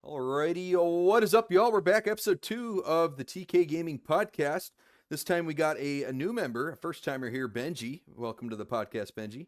Alrighty, what is up, y'all? We're back, episode 2 of the TK Gaming Podcast. This time we got a new member, a first timer here, Benji. Welcome to the podcast, Benji.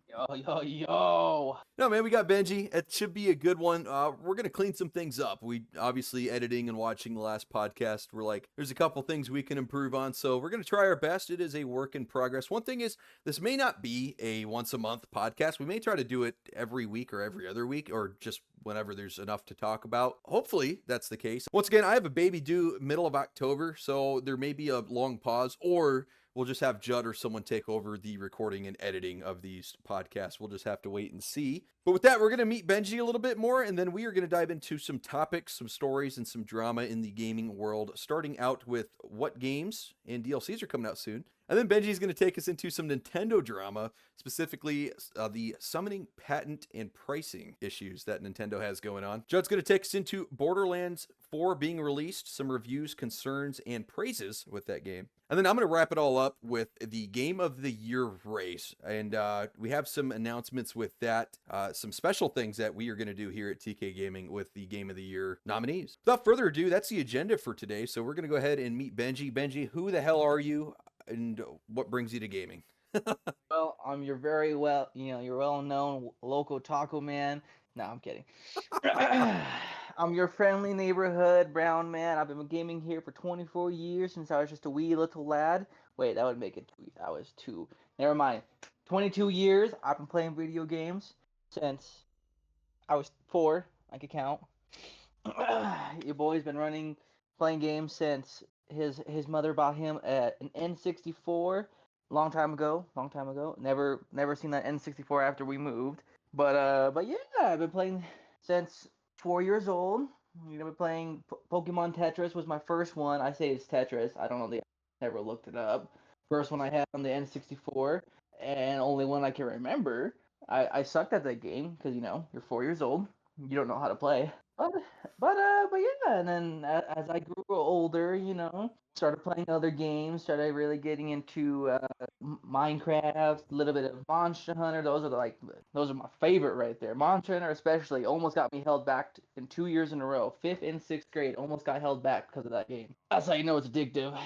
Yo. No, man, we got Benji. It should be a good one. We're gonna clean some things up. We obviously editing and watching the last podcast. We're like, there's a couple things we can improve on, so we're gonna try our best. It is a work in progress. One thing is, this may not be a once a month podcast. We may try to do it every week or every other week, or just whenever there's enough to talk about. Hopefully that's the case. Once again, I have a baby due middle of October, so there may be a long pause, or we'll just have Judd or someone take over the recording and editing of these podcasts. We'll just have to wait and see. But with that, we're going to meet Benji a little bit more, and then we are going to dive into some topics, some stories, and some drama in the gaming world, starting out with what games and DLCs are coming out soon. And then Benji's going to take us into some Nintendo drama, specifically the summoning patent and pricing issues that Nintendo has going on. Judd's going to take us into Borderlands 4 being released, some reviews, concerns, and praises with that game. And then I'm going to wrap it all up with the Game of the Year race. And we have some announcements with that, some special things that we are going to do here at TK Gaming with the Game of the Year nominees. Without further ado, that's the agenda for today. So we're going to go ahead and meet Benji. Benji, who the hell are you? And what brings you to gaming? Well, I'm your your well-known local taco man. No, I'm kidding. I'm your friendly neighborhood brown man. I've been gaming here for 24 years since I was just a wee little lad. Wait, that would make it 2. I was 2. Never mind. 22 years. I've been playing video games since I was 4. I can count. Your boy's been playing games since his mother bought him an N64 long time ago. Never seen that N64 after we moved. But yeah, I've been playing since 4 years old. You know, been playing Pokemon Tetris was my first one. I say it's Tetris. I don't know the never looked it up. First one I had on the N64, and only one I can remember. I sucked at that game because you're 4 years old. You don't know how to play. But but yeah, and then as I grew older, started playing other games, started really getting into Minecraft, a little bit of Monster Hunter. Those are my favorite right there. Monster Hunter especially almost got me held back in 2 years in a row. 5th and 6th grade almost got held back because of that game. That's how you know it's addictive.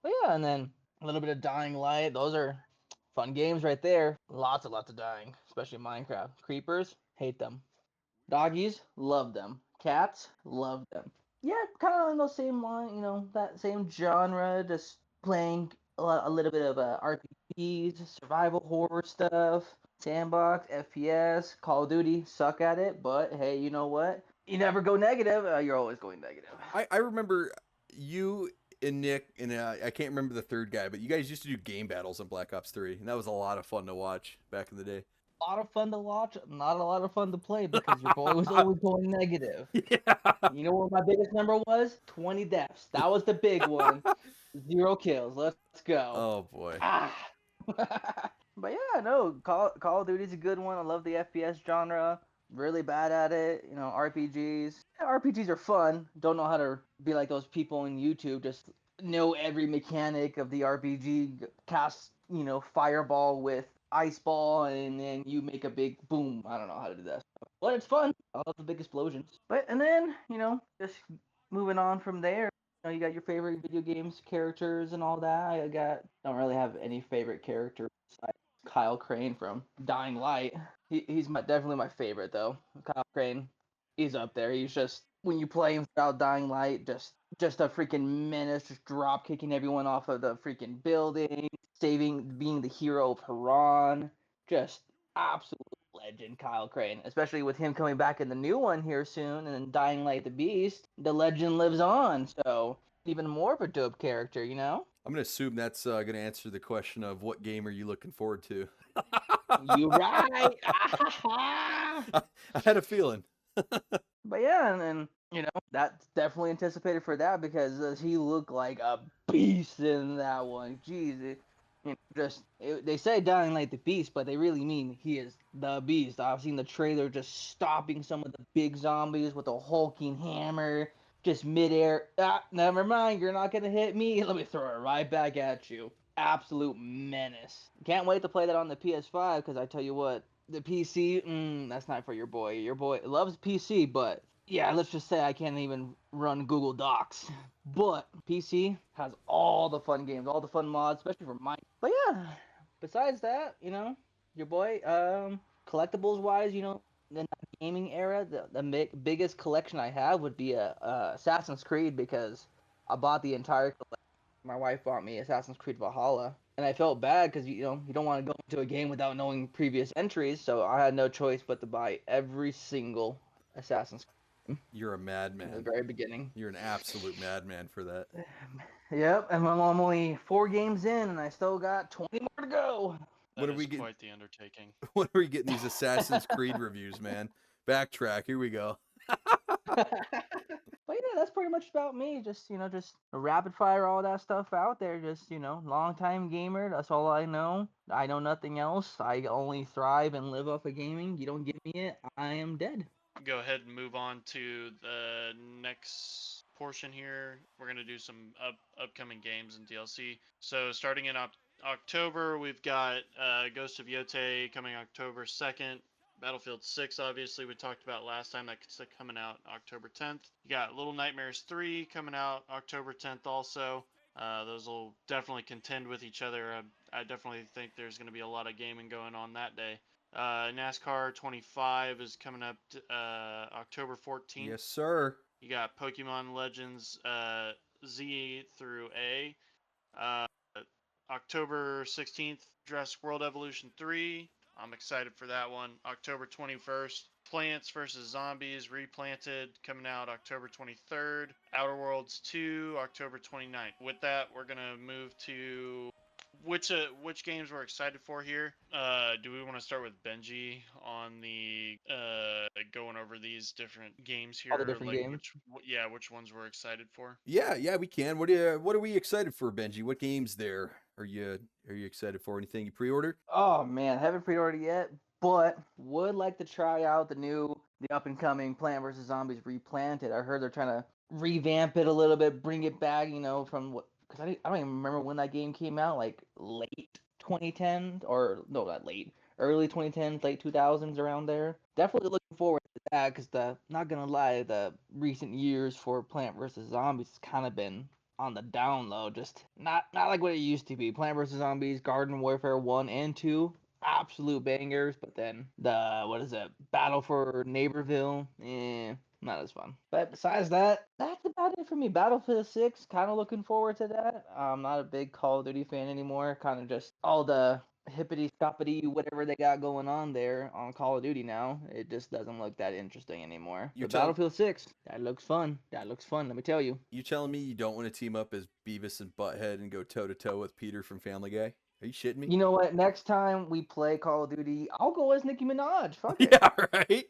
But yeah, and then a little bit of Dying Light. Those are fun games right there. Lots of dying, especially Minecraft. Creepers, hate them. Doggies, love them. Cats, love them. Yeah, kind of in those same line, that same genre, just playing a little bit of RPGs, survival horror stuff, sandbox, FPS, Call of Duty, suck at it, but hey, you know what? You never go negative, you're always going negative. I remember you and Nick, and I can't remember the third guy, but you guys used to do game battles on Black Ops 3, and that was a lot of fun to watch back in the day. A lot of fun to watch, not a lot of fun to play because your boy was always going negative. Yeah. You know what my biggest number was? 20 deaths. That was the big one. 0 kills. Let's go. Oh boy. Ah. But yeah, no, Call of Duty's a good one. I love the FPS genre. Really bad at it. RPGs. Yeah, RPGs are fun. Don't know how to be like those people on YouTube. Just know every mechanic of the RPG. Cast, fireball with ice ball, and then you make a big boom. I don't know how to do that stuff. But it's fun. I love the big explosions. And then, just moving on from there, you got your favorite video games characters and all that. Don't really have any favorite character besides Kyle Crane from Dying Light. He's definitely my favorite though. Kyle Crane, he's up there. He's just, when you play him without Dying Light, just a freaking menace, just drop kicking everyone off of the freaking building, being the hero of Haran. Just absolute legend, Kyle Crane. Especially with him coming back in the new one here soon, and then Dying Light the Beast, the legend lives on. So even more of a dope character, I'm gonna assume that's gonna answer the question of what game are you looking forward to. You right. I had a feeling. But yeah, and that's definitely anticipated for that because he looked like a beast in that one. Jeez, they say Dying Light the Beast, but they really mean he is the beast. I've seen the trailer just stopping some of the big zombies with a hulking hammer, just midair. Never mind, you're not gonna hit me. Let me throw it right back at you. Absolute menace. Can't wait to play that on the PS5 because I tell you what, the PC, that's not for your boy. Your boy loves PC, but yeah, let's just say I can't even run Google Docs. But PC has all the fun games, all the fun mods, especially for mine. But yeah, besides that, your boy, collectibles wise, in the gaming era, the biggest collection I have would be a Assassin's Creed because I bought the entire collection. My wife bought me Assassin's Creed Valhalla, and I felt bad because you don't want to go into a game without knowing previous entries, so I had no choice but to buy every single Assassin's Creed You're a from the madman. very beginning. You're an absolute madman for that. Yep, and I'm only 4 games in, and I still got 20 more to go. When That are we is getting? quite the undertaking. When are we getting these Assassin's Creed reviews, man? Backtrack. Here we go. But yeah, that's pretty much about me. Just just rapid fire all that stuff out there. Just long time gamer. That's all I know. I know nothing else. I only thrive and live off of gaming. You don't give me it, I am dead. Go ahead and move on to the next portion here. We're gonna do some upcoming games and DLC. So starting in October, we've got Ghost of Yote coming October 2nd. Battlefield 6, obviously, we talked about last time. That's coming out October 10th. You got Little Nightmares 3 coming out October 10th also. Those will definitely contend with each other. I definitely think there's going to be a lot of gaming going on that day. NASCAR 25 is coming up October 14th. Yes, sir. You got Pokemon Legends Z through A. Uh, October 16th, Jurassic World Evolution 3. I'm excited for that one. October 21st, Plants vs. Zombies Replanted coming out October 23rd. Outer Worlds 2, October 29th. With that, we're going to move to which games we're excited for here. Do we want to start with Benji on the going over these different games here? All the different like games. which ones we're excited for? Yeah, we can. What are we excited for, Benji? What games there are you excited for? Anything you pre-ordered? Oh man, haven't pre-ordered yet, but would like to try out the up and coming Plant vs Zombies Replanted. I heard they're trying to revamp it a little bit, bring it back, from what? Because I don't even remember when that game came out, like late 2010 or no, not late, early 2010s, late 2000s, around there. Definitely looking forward to that because not gonna lie, the recent years for Plant vs Zombies has kind of been on the down low, just not like what it used to be. Plant vs Zombies, Garden Warfare 1 and 2, absolute bangers, but then the what is it? Battle for Neighborville, not as fun. But besides that, that's about it for me. Battlefield 6, kind of looking forward to that. I'm not a big Call of Duty fan anymore. Kind of just all the hippity stoppity whatever they got going on there on Call of Duty now. It just doesn't look that interesting anymore. You're But telling Battlefield 6, that looks fun. That looks fun, let me tell you. you telling me you don't want to team up as Beavis and Butthead and go toe to toe with Peter from Family Guy? Are you shitting me? You know what? Next time we play Call of Duty, I'll go as Nicki Minaj. Fuck it. Yeah, right.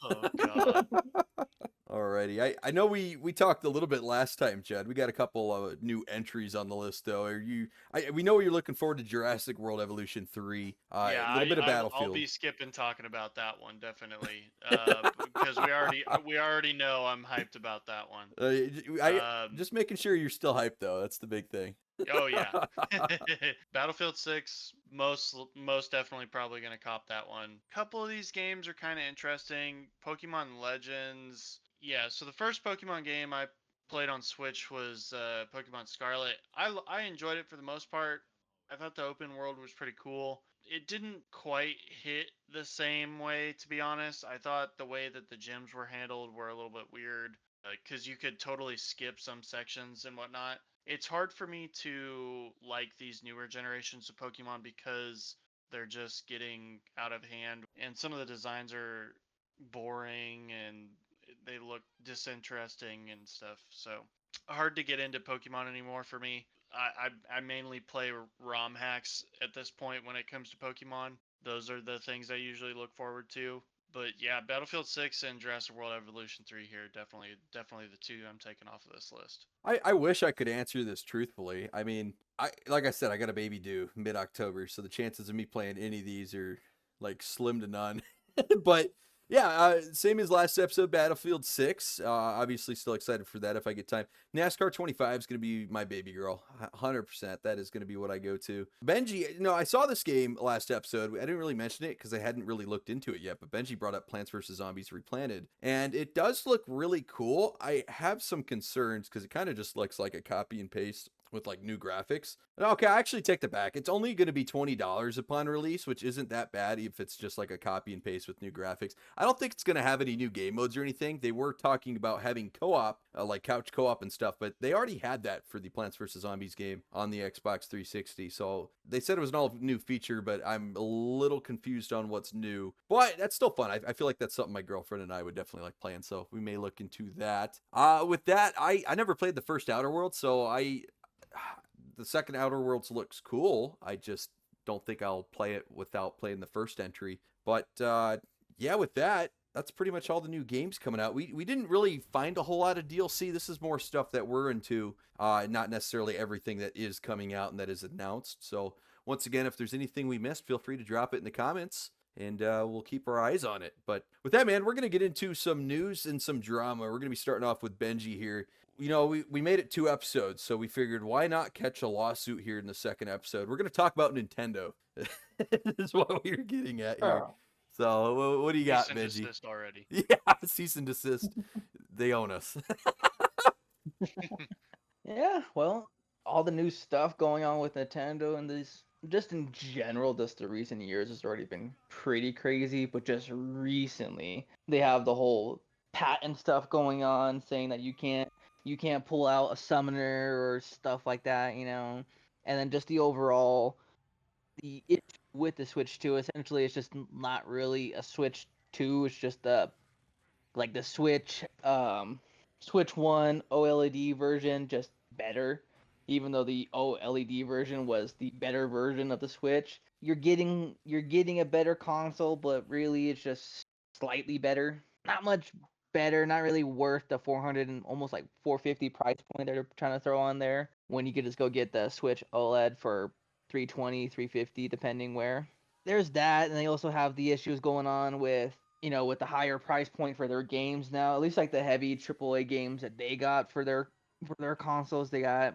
Oh God. Alrighty, I know we talked a little bit last time, Jed. We got a couple of new entries on the list, though. We know you're looking forward to Jurassic World Evolution 3. Yeah, A little bit of Battlefield. I'll be skipping talking about that one definitely, because we already know I'm hyped about that one. Just making sure you're still hyped, though. That's the big thing. Oh yeah, Battlefield 6, most definitely probably gonna cop that one. Couple of these games are kind of interesting. Pokemon Legends, yeah. So the first Pokemon game I played on Switch was Pokemon Scarlet. I enjoyed it for the most part. I thought the open world was pretty cool. It didn't quite hit the same way, to be honest. I thought the way that the gyms were handled were a little bit weird, because you could totally skip some sections and whatnot. It's hard for me to like these newer generations of Pokemon because they're just getting out of hand, and some of the designs are boring and they look disinteresting and stuff. So hard to get into Pokemon anymore for me. I mainly play ROM hacks at this point when it comes to Pokemon. Those are the things I usually look forward to. But yeah, Battlefield 6 and Jurassic World Evolution 3 here, definitely the two I'm taking off of this list. I wish I could answer this truthfully. I mean, like I said, I got a baby due mid-October, so the chances of me playing any of these are like slim to none. But Yeah, same as last episode, Battlefield 6. Obviously, still excited for that if I get time. NASCAR 25 is going to be my baby girl. 100%. That is going to be what I go to. Benji, I saw this game last episode. I didn't really mention it because I hadn't really looked into it yet, but Benji brought up Plants vs. Zombies Replanted, and it does look really cool. I have some concerns because it kind of just looks like a copy and paste with like new graphics. Okay, I actually take that back. It's only going to be $20 upon release, which isn't that bad if it's just like a copy and paste with new graphics. I don't think it's going to have any new game modes or anything. They were talking about having co-op, like couch co-op and stuff, but they already had that for the Plants vs. Zombies game on the Xbox 360. So they said it was an all new feature, but I'm a little confused on what's new. But that's still fun. I feel like that's something my girlfriend and I would definitely like playing, so we may look into that. With that, I never played the first Outer Worlds, so the second Outer Worlds looks cool. I just don't think I'll play it without playing the first entry. But yeah, with that, that's pretty much all the new games coming out. We didn't really find a whole lot of DLC. This is more stuff that we're into, not necessarily everything that is coming out and that is announced. So once again, if there's anything we missed, feel free to drop it in the comments, and we'll keep our eyes on it. But with that, man, we're going to get into some news and some drama. We're going to be starting off with Benji here. We made it 2 episodes, so we figured why not catch a lawsuit here in the second episode. We're going to talk about Nintendo. Is what we were getting at here. So what do you got, Cease and Benji? desist already. Yeah, cease and desist. They own us. Yeah, well, all the new stuff going on with Nintendo and this, just in general, just the recent years has already been pretty crazy. But just recently, they have the whole patent stuff going on, saying that you can't pull out a summoner or stuff like that, And then just the issue with the Switch 2, essentially, it's just not really a Switch 2. It's just like the Switch 1 OLED version, just better. Even though the OLED version was the better version of the Switch, you're getting a better console, but really it's just slightly better. Not much better, not really worth the 400 and almost like 450 price point they're trying to throw on there when you could just go get the Switch OLED for 320, 350 depending where. There's that, and they also have the issues going on with the higher price point for their games now. At least like the heavy AAA games that they got for their consoles, they got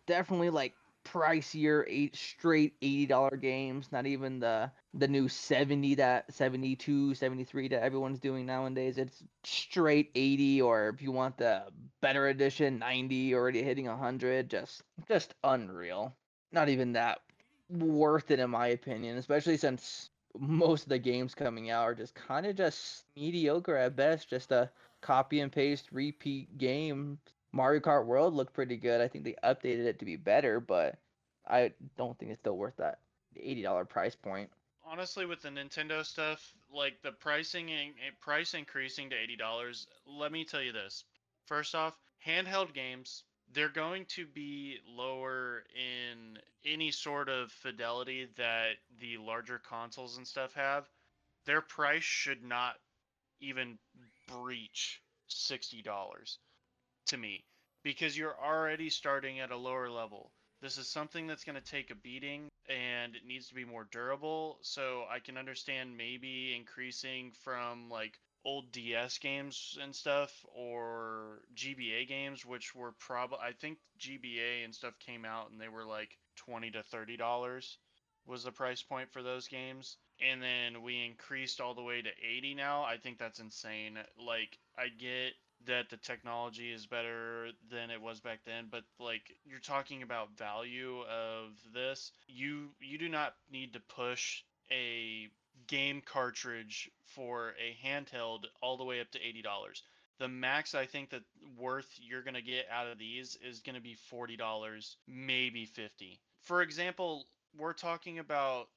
definitely like pricier straight $80 games. Not even the new 70 that 72 73 that everyone's doing nowadays. It's straight 80, or if you want the better edition, 90, already hitting 100. Just unreal. Not even that worth it in my opinion, especially since most of the games coming out are just kind of just mediocre at best, just a copy and paste repeat game. Mario Kart World looked pretty good. I think they updated it to be better, but I don't think it's still worth that $80 price point. Honestly, with the Nintendo stuff, like the price increasing to $80, let me tell you this. First off, handheld games, they're going to be lower in any sort of fidelity that the larger consoles and stuff have. Their price should not even breach $60 to me, because you're already starting at a lower level. This is something that's going to take a beating and it needs to be more durable. So I can understand maybe increasing from like old DS games and stuff, or GBA games, which were probably, I think GBA and stuff came out and they were like $20 to $30 was the price point for those games. And then we increased all the way to 80 now. I think that's insane. Like, I get that the technology is better than it was back then, but like, you're talking about value of this. You do not need to push a game cartridge for a handheld all the way up to $80. The max I think that worth you're going to get out of these is going to be $40, maybe 50. For example, we're talking about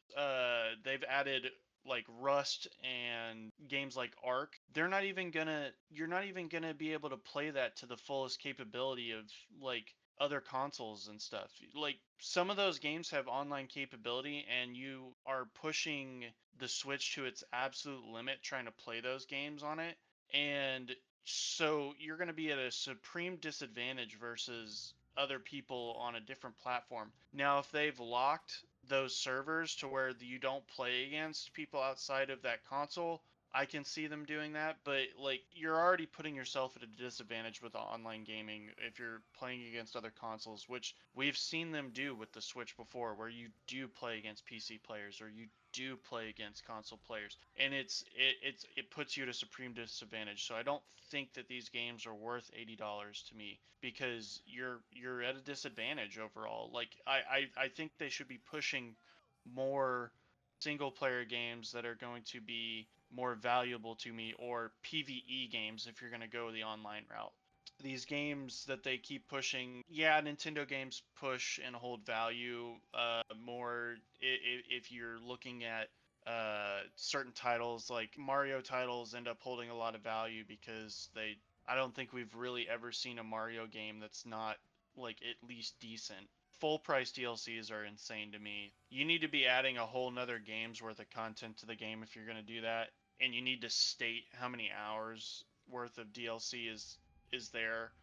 they've added like Rust and games like Ark. You're not even gonna be able to play that to the fullest capability of like other consoles and stuff. Like, some of those games have online capability and you are pushing the Switch to its absolute limit trying to play those games on it. And so you're going to be at a supreme disadvantage versus other people on a different platform. Now, if they've locked those servers to where you don't play against people outside of that console, I can see them doing that, but like you're already putting yourself at a disadvantage with online gaming if you're playing against other consoles, which we've seen them do with the Switch before, where you do play against PC players or you do play against console players, and it puts you at a supreme disadvantage. So I don't think that these games are worth $80 to me because you're at a disadvantage overall. Like I think they should be pushing more single player games that are going to be more valuable to me, or PvE games if you're going to go the online route. These games that they keep pushing, yeah, Nintendo games push and hold value more if you're looking at certain titles. Like Mario titles end up holding a lot of value because I don't think we've really ever seen a Mario game that's not like at least decent. Full price DLCs are insane to me. You need to be adding a whole nother game's worth of content to the game if you're going to do that, and you need to state how many hours worth of DLC is there,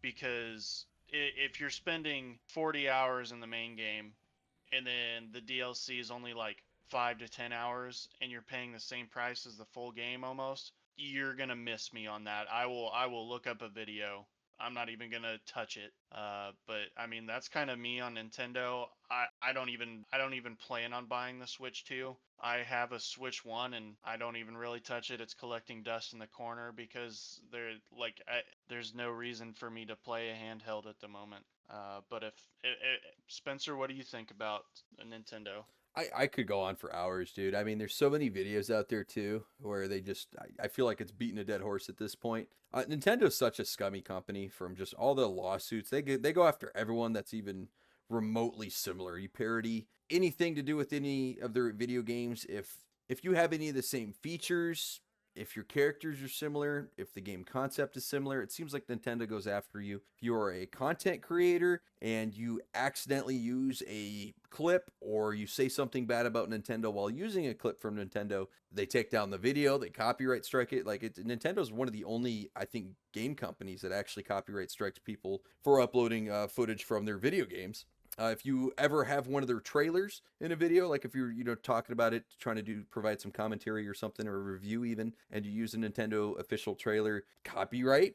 because if you're spending 40 hours in the main game and then the DLC is only like 5 to 10 hours and you're paying the same price as the full game almost, you're going to miss me on that. I will look up a video. I'm not even going to touch it. But I mean, that's kind of me on Nintendo. I don't even plan on buying the Switch 2. I have a Switch 1 and I don't even really touch it. It's collecting dust in the corner because there's no reason for me to play a handheld at the moment. But if Spencer, what do you think about a Nintendo? I could go on for hours, dude. I mean, there's so many videos out there too where they just, I feel like it's beating a dead horse at this point. Nintendo's such a scummy company from just all the lawsuits. They go after everyone that's even remotely similar. You parody anything to do with any of their video games. If you have any of the same features, if your characters are similar, if the game concept is similar, it seems like Nintendo goes after you. If you are a content creator and you accidentally use a clip or you say something bad about Nintendo while using a clip from Nintendo, they take down the video, they copyright strike it. Nintendo's one of the only, I think, game companies that actually copyright strikes people for uploading footage from their video games. If you ever have one of their trailers in a video, like if you're talking about it, trying to provide some commentary or something, or a review even, and you use a Nintendo official trailer, copyright,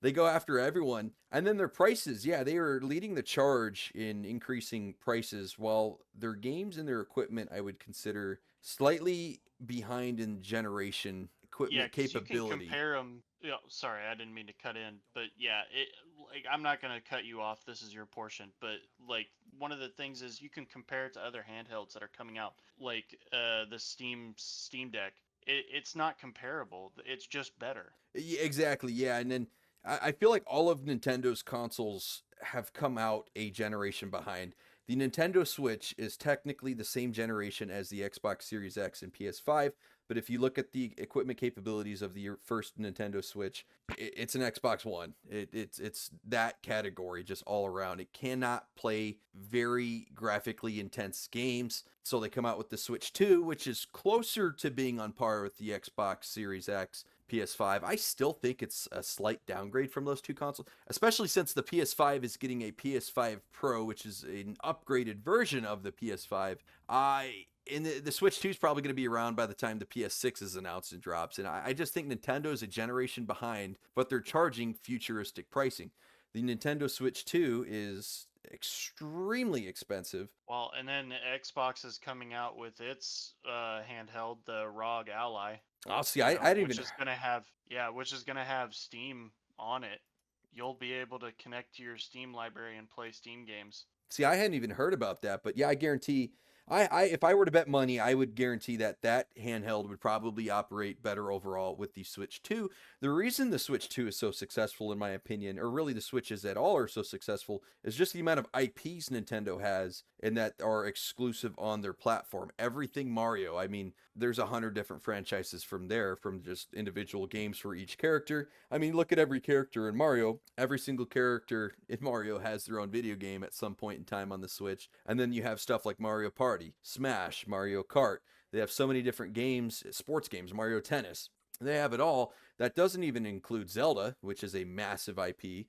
they go after everyone. And then their prices, yeah, they are leading the charge in increasing prices, while their games and their equipment I would consider slightly behind in generation Yeah, equipment because you can capability. compare them. Sorry, I didn't mean to cut in, but yeah, I'm not gonna cut you off. This is your portion, but like one of the things is you can compare it to other handhelds that are coming out, like the Steam Deck. It's not comparable. It's just better. Yeah, exactly. Yeah, and then I feel like all of Nintendo's consoles have come out a generation behind. The Nintendo Switch is technically the same generation as the Xbox Series X and PS5, but if you look at the equipment capabilities of the first Nintendo Switch, it's an Xbox One. It's that category just all around. It cannot play very graphically intense games, so they come out with the Switch 2, which is closer to being on par with the Xbox Series X, PS5. I still think it's a slight downgrade from those two consoles, especially since the PS5 is getting a PS5 Pro, which is an upgraded version of the PS5. The Switch 2 is probably going to be around by the time the PS6 is announced and drops. And I just think Nintendo is a generation behind, but they're charging futuristic pricing. The Nintendo Switch 2 is extremely expensive. Well, and then Xbox is coming out with its handheld, the ROG Ally. I'll see. I didn't Which even. is gonna have Steam on it. You'll be able to connect to your Steam library and play Steam games. See, I hadn't even heard about that, but yeah, I guarantee. If I were to bet money, I would guarantee that handheld would probably operate better overall with the Switch 2. The reason the Switch 2 is so successful, in my opinion, or really the Switches at all are so successful, is just the amount of IPs Nintendo has and that are exclusive on their platform. Everything Mario. I mean, there's 100 different franchises from there, from just individual games for each character. I mean, look at every character in Mario. Every single character in Mario has their own video game at some point in time on the Switch. And then you have stuff like Mario Party, Smash, Mario Kart. They have so many different games, sports games, Mario Tennis. They have it all. That doesn't even include Zelda, which is a massive IP.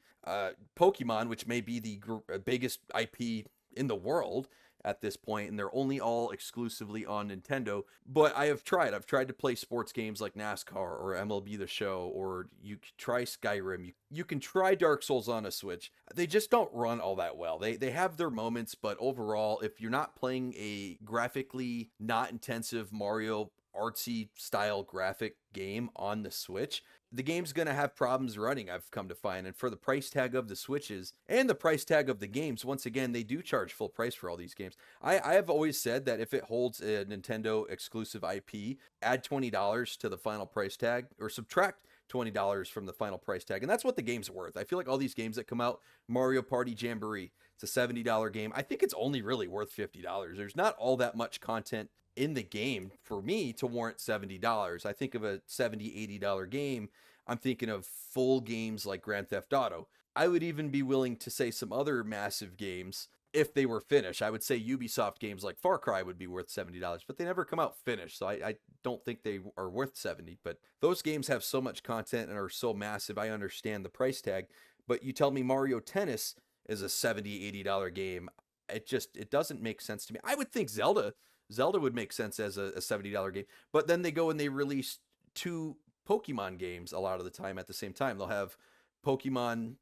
Pokemon, which may be the biggest IP in the world. at this point, and they're only all exclusively on Nintendo. But I've tried to play sports games like NASCAR or MLB The Show, or you can try Skyrim. You can try Dark Souls on a Switch. They just don't run all that well. They have their moments, but overall, if you're not playing a graphically not intensive Mario artsy style graphic game on the Switch, the game's going to have problems running, I've come to find. And for the price tag of the Switches and the price tag of the games, once again, they do charge full price for all these games. I have always said that if it holds a Nintendo exclusive IP, add $20 to the final price tag, or subtract $20 from the final price tag. And that's what the game's worth. I feel like all these games that come out, Mario Party Jamboree, it's a $70 game. I think it's only really worth $50. There's not all that much content in the game for me to warrant $70. I think of a $70, $80 game, I'm thinking of full games like Grand Theft Auto. I would even be willing to say some other massive games if they were finished. I would say Ubisoft games like Far Cry would be worth $70, but they never come out finished, so I don't think they are worth $70. But those games have so much content and are so massive, I understand the price tag. But you tell me Mario Tennis is a $70, $80 game, it doesn't make sense to me. I would think Zelda would make sense as a $70 game, but then they go and they release 2 Pokemon games a lot of the time at the same time. They'll have Pokemon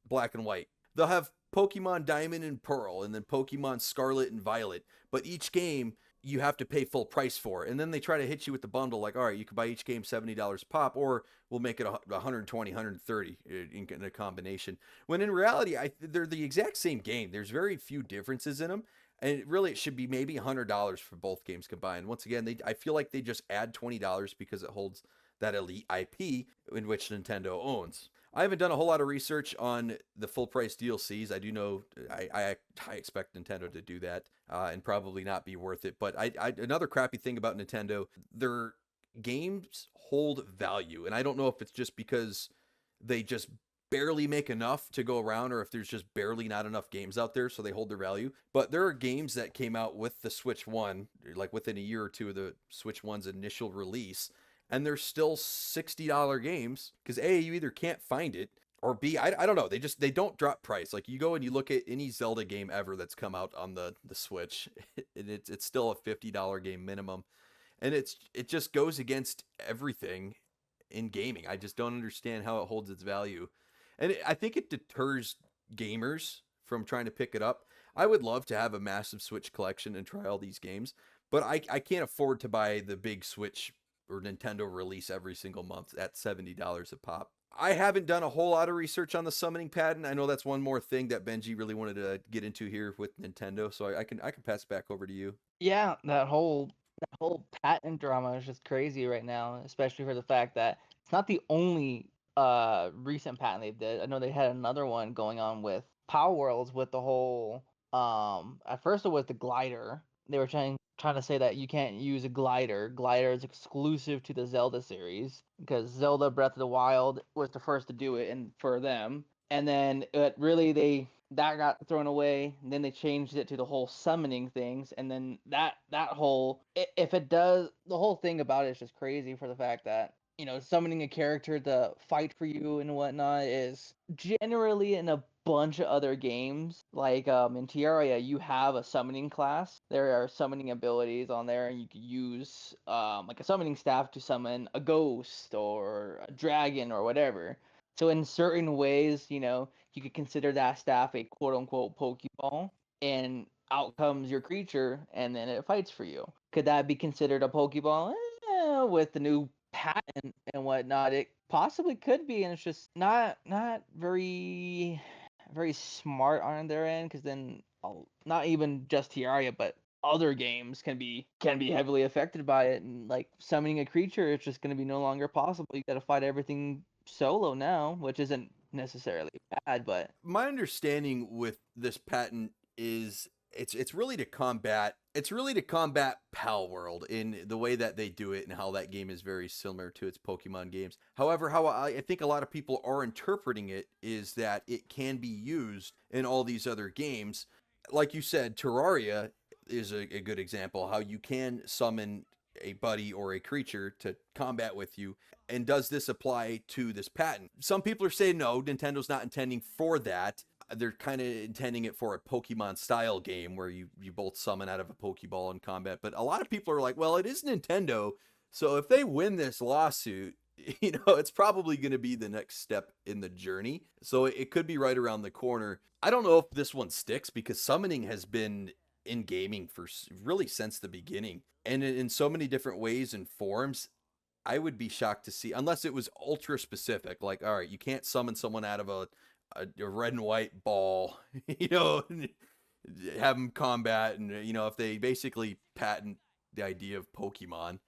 Black and White. They'll have Pokemon Diamond and Pearl, and then Pokemon Scarlet and Violet. But each game you have to pay full price for. And then they try to hit you with the bundle like, all right, you can buy each game $70 pop, or we'll make it $120, $130 in a combination. When in reality, they're the exact same game. There's very few differences in them. And it should be maybe $100 for both games combined. Once again, I feel like they just add $20 because it holds that elite IP in which Nintendo owns. I haven't done a whole lot of research on the full price DLCs. I do know I expect Nintendo to do that and probably not be worth it. But another crappy thing about Nintendo, their games hold value. And I don't know if it's just because they just barely make enough to go around, or if there's just barely not enough games out there, so they hold their value. But there are games that came out with the Switch 1, like within a year or two of the Switch 1's initial release, and they're still $60 games because A, you either can't find it, or B, I don't know, they don't drop price. Like you go and you look at any Zelda game ever that's come out on the Switch, and it's still a $50 game minimum, and it just goes against everything in gaming. I just don't understand how it holds its value. And I think it deters gamers from trying to pick it up. I would love to have a massive Switch collection and try all these games, but I can't afford to buy the big Switch or Nintendo release every single month at $70 a pop. I haven't done a whole lot of research on the summoning pattern. I know that's one more thing that Benji really wanted to get into here with Nintendo, so I can pass it back over to you. Yeah, that whole patent drama is just crazy right now, especially for the fact that it's not the only recent patent they did. I know they had another one going on with Power Worlds with the whole at first it was the glider. They were trying to say that you can't use a glider. Glider is exclusive to the Zelda series because Zelda Breath of the Wild was the first to do it, and for them. And then that got thrown away, and then they changed it to the whole summoning things, and then that whole, if it does, the whole thing about it is just crazy for the fact that, you know, summoning a character to fight for you and whatnot is generally in a bunch of other games. Like in Terraria, you have a summoning class. There are summoning abilities on there, and you can use like a summoning staff to summon a ghost or a dragon or whatever. So in certain ways, you know, you could consider that staff a quote-unquote Pokeball, and out comes your creature, and then it fights for you. Could that be considered a Pokeball? With the new patent and whatnot, it possibly could be, and it's just not very smart on their end, because then not even just Terraria, but other games can be heavily affected by it, and like summoning a creature, it's just going to be no longer possible. You got to fight everything solo now, which isn't necessarily bad, but my understanding with this patent is it's really to combat Pal World in the way that they do it, and how that game is very similar to its Pokemon games. However, how I think a lot of people are interpreting it is that it can be used in all these other games. Like you said, Terraria is a good example how you can summon a buddy or a creature to combat with you. And does this apply to this patent? Some people are saying no, Nintendo's not intending for that. they're kind of intending it for a Pokemon style game where you both summon out of a Pokeball in combat. But a lot of people are like, well, it is Nintendo, so if they win this lawsuit, it's probably going to be the next step in the journey. So it could be right around the corner. I don't know if this one sticks because summoning has been in gaming for really since the beginning, and in so many different ways and forms. I would be shocked to see, unless it was ultra specific, like, all right, you can't summon someone out of a red and white ball, and have them combat. And, if they basically patent the idea of Pokemon,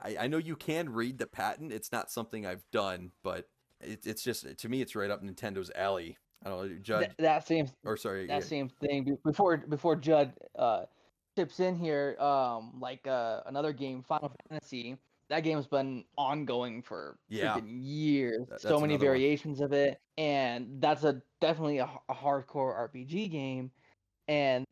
I know you can read the patent. It's not something I've done, but it's just, to me, it's right up Nintendo's alley. I don't know, Judd. That same thing before Judd chips in here. Another game, Final Fantasy. That game's been ongoing for freaking years. So many variations of it, and that's definitely a hardcore RPG game. And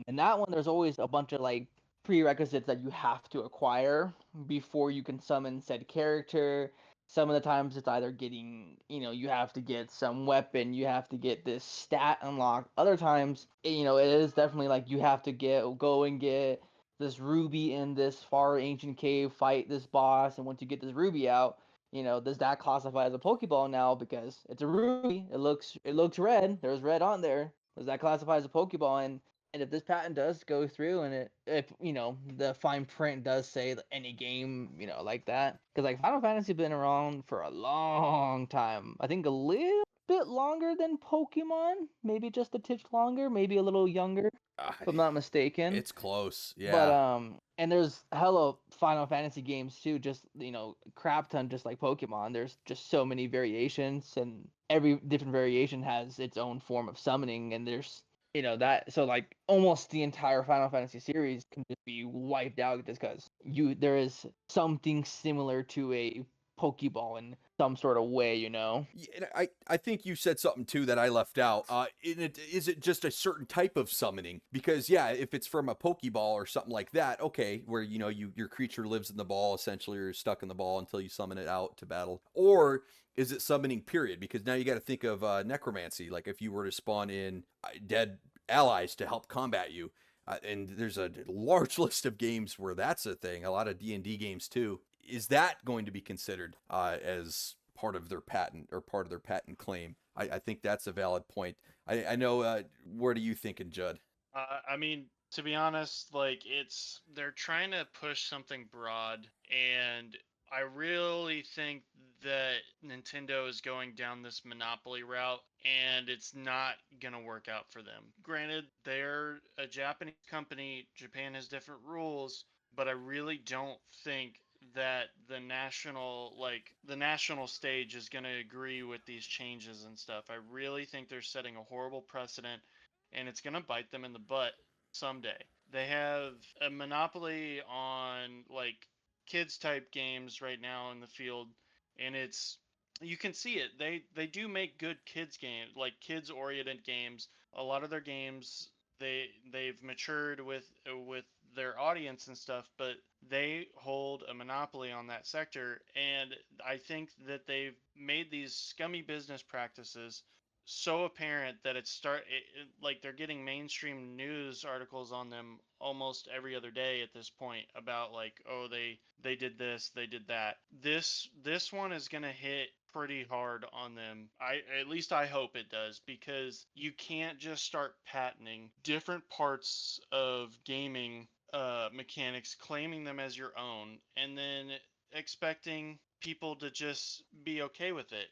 in that one, there's always a bunch of like prerequisites that you have to acquire before you can summon said character. Some of the times it's either getting, you have to get some weapon, you have to get this stat unlocked. Other times, it is definitely like you have to go and get this ruby in this far ancient cave, fight this boss, and once you get this ruby out, does that classify as a Pokeball now because it's a ruby? It looks red. There's red on there. Does that classify as a Pokeball? And if this patent does go through, and if the fine print does say any game, like that, because like Final Fantasy been around for a long time. I think a little bit longer than Pokemon, maybe just a titch longer, maybe a little younger, if I'm not mistaken. It's close, yeah. But and there's hella Final Fantasy games too, just crap ton, just like Pokemon. There's just so many variations, and every different variation has its own form of summoning, and there's that, so like almost the entire Final Fantasy series can just be wiped out just because there is something similar to a Pokeball in some sort of way, Yeah, and I think you said something too that I left out. Is it just a certain type of summoning? Because if it's from a Pokeball or something like that, okay, where your creature lives in the ball essentially, or you're stuck in the ball until you summon it out to battle, or is it summoning period? Because now you got to think of necromancy, like if you were to spawn in dead allies to help combat you. And there's a large list of games where that's a thing. A lot of D&D games too. Is that going to be considered as part of their patent or part of their patent claim? I think that's a valid point. I know. What are you thinking, Judd? I mean, to be honest, like they're trying to push something broad, and I really think that Nintendo is going down this monopoly route, and it's not going to work out for them. Granted, they're a Japanese company. Japan has different rules, but I really don't think that the national stage is going to agree with these changes and stuff. I really think they're setting a horrible precedent, and it's going to bite them in the butt someday. They have a monopoly on like kids type games right now in the field, and you can see it. They do make good kids games, like kids oriented games. A lot of their games they've matured with their audience and stuff, but they hold a monopoly on that sector, and I think that they've made these scummy business practices so apparent that like they're getting mainstream news articles on them almost every other day at this point about like, oh, they did this, they did that. This one is going to hit pretty hard on them. At least I hope it does, because you can't just start patenting different parts of gaming mechanics, claiming them as your own, and then expecting people to just be okay with it,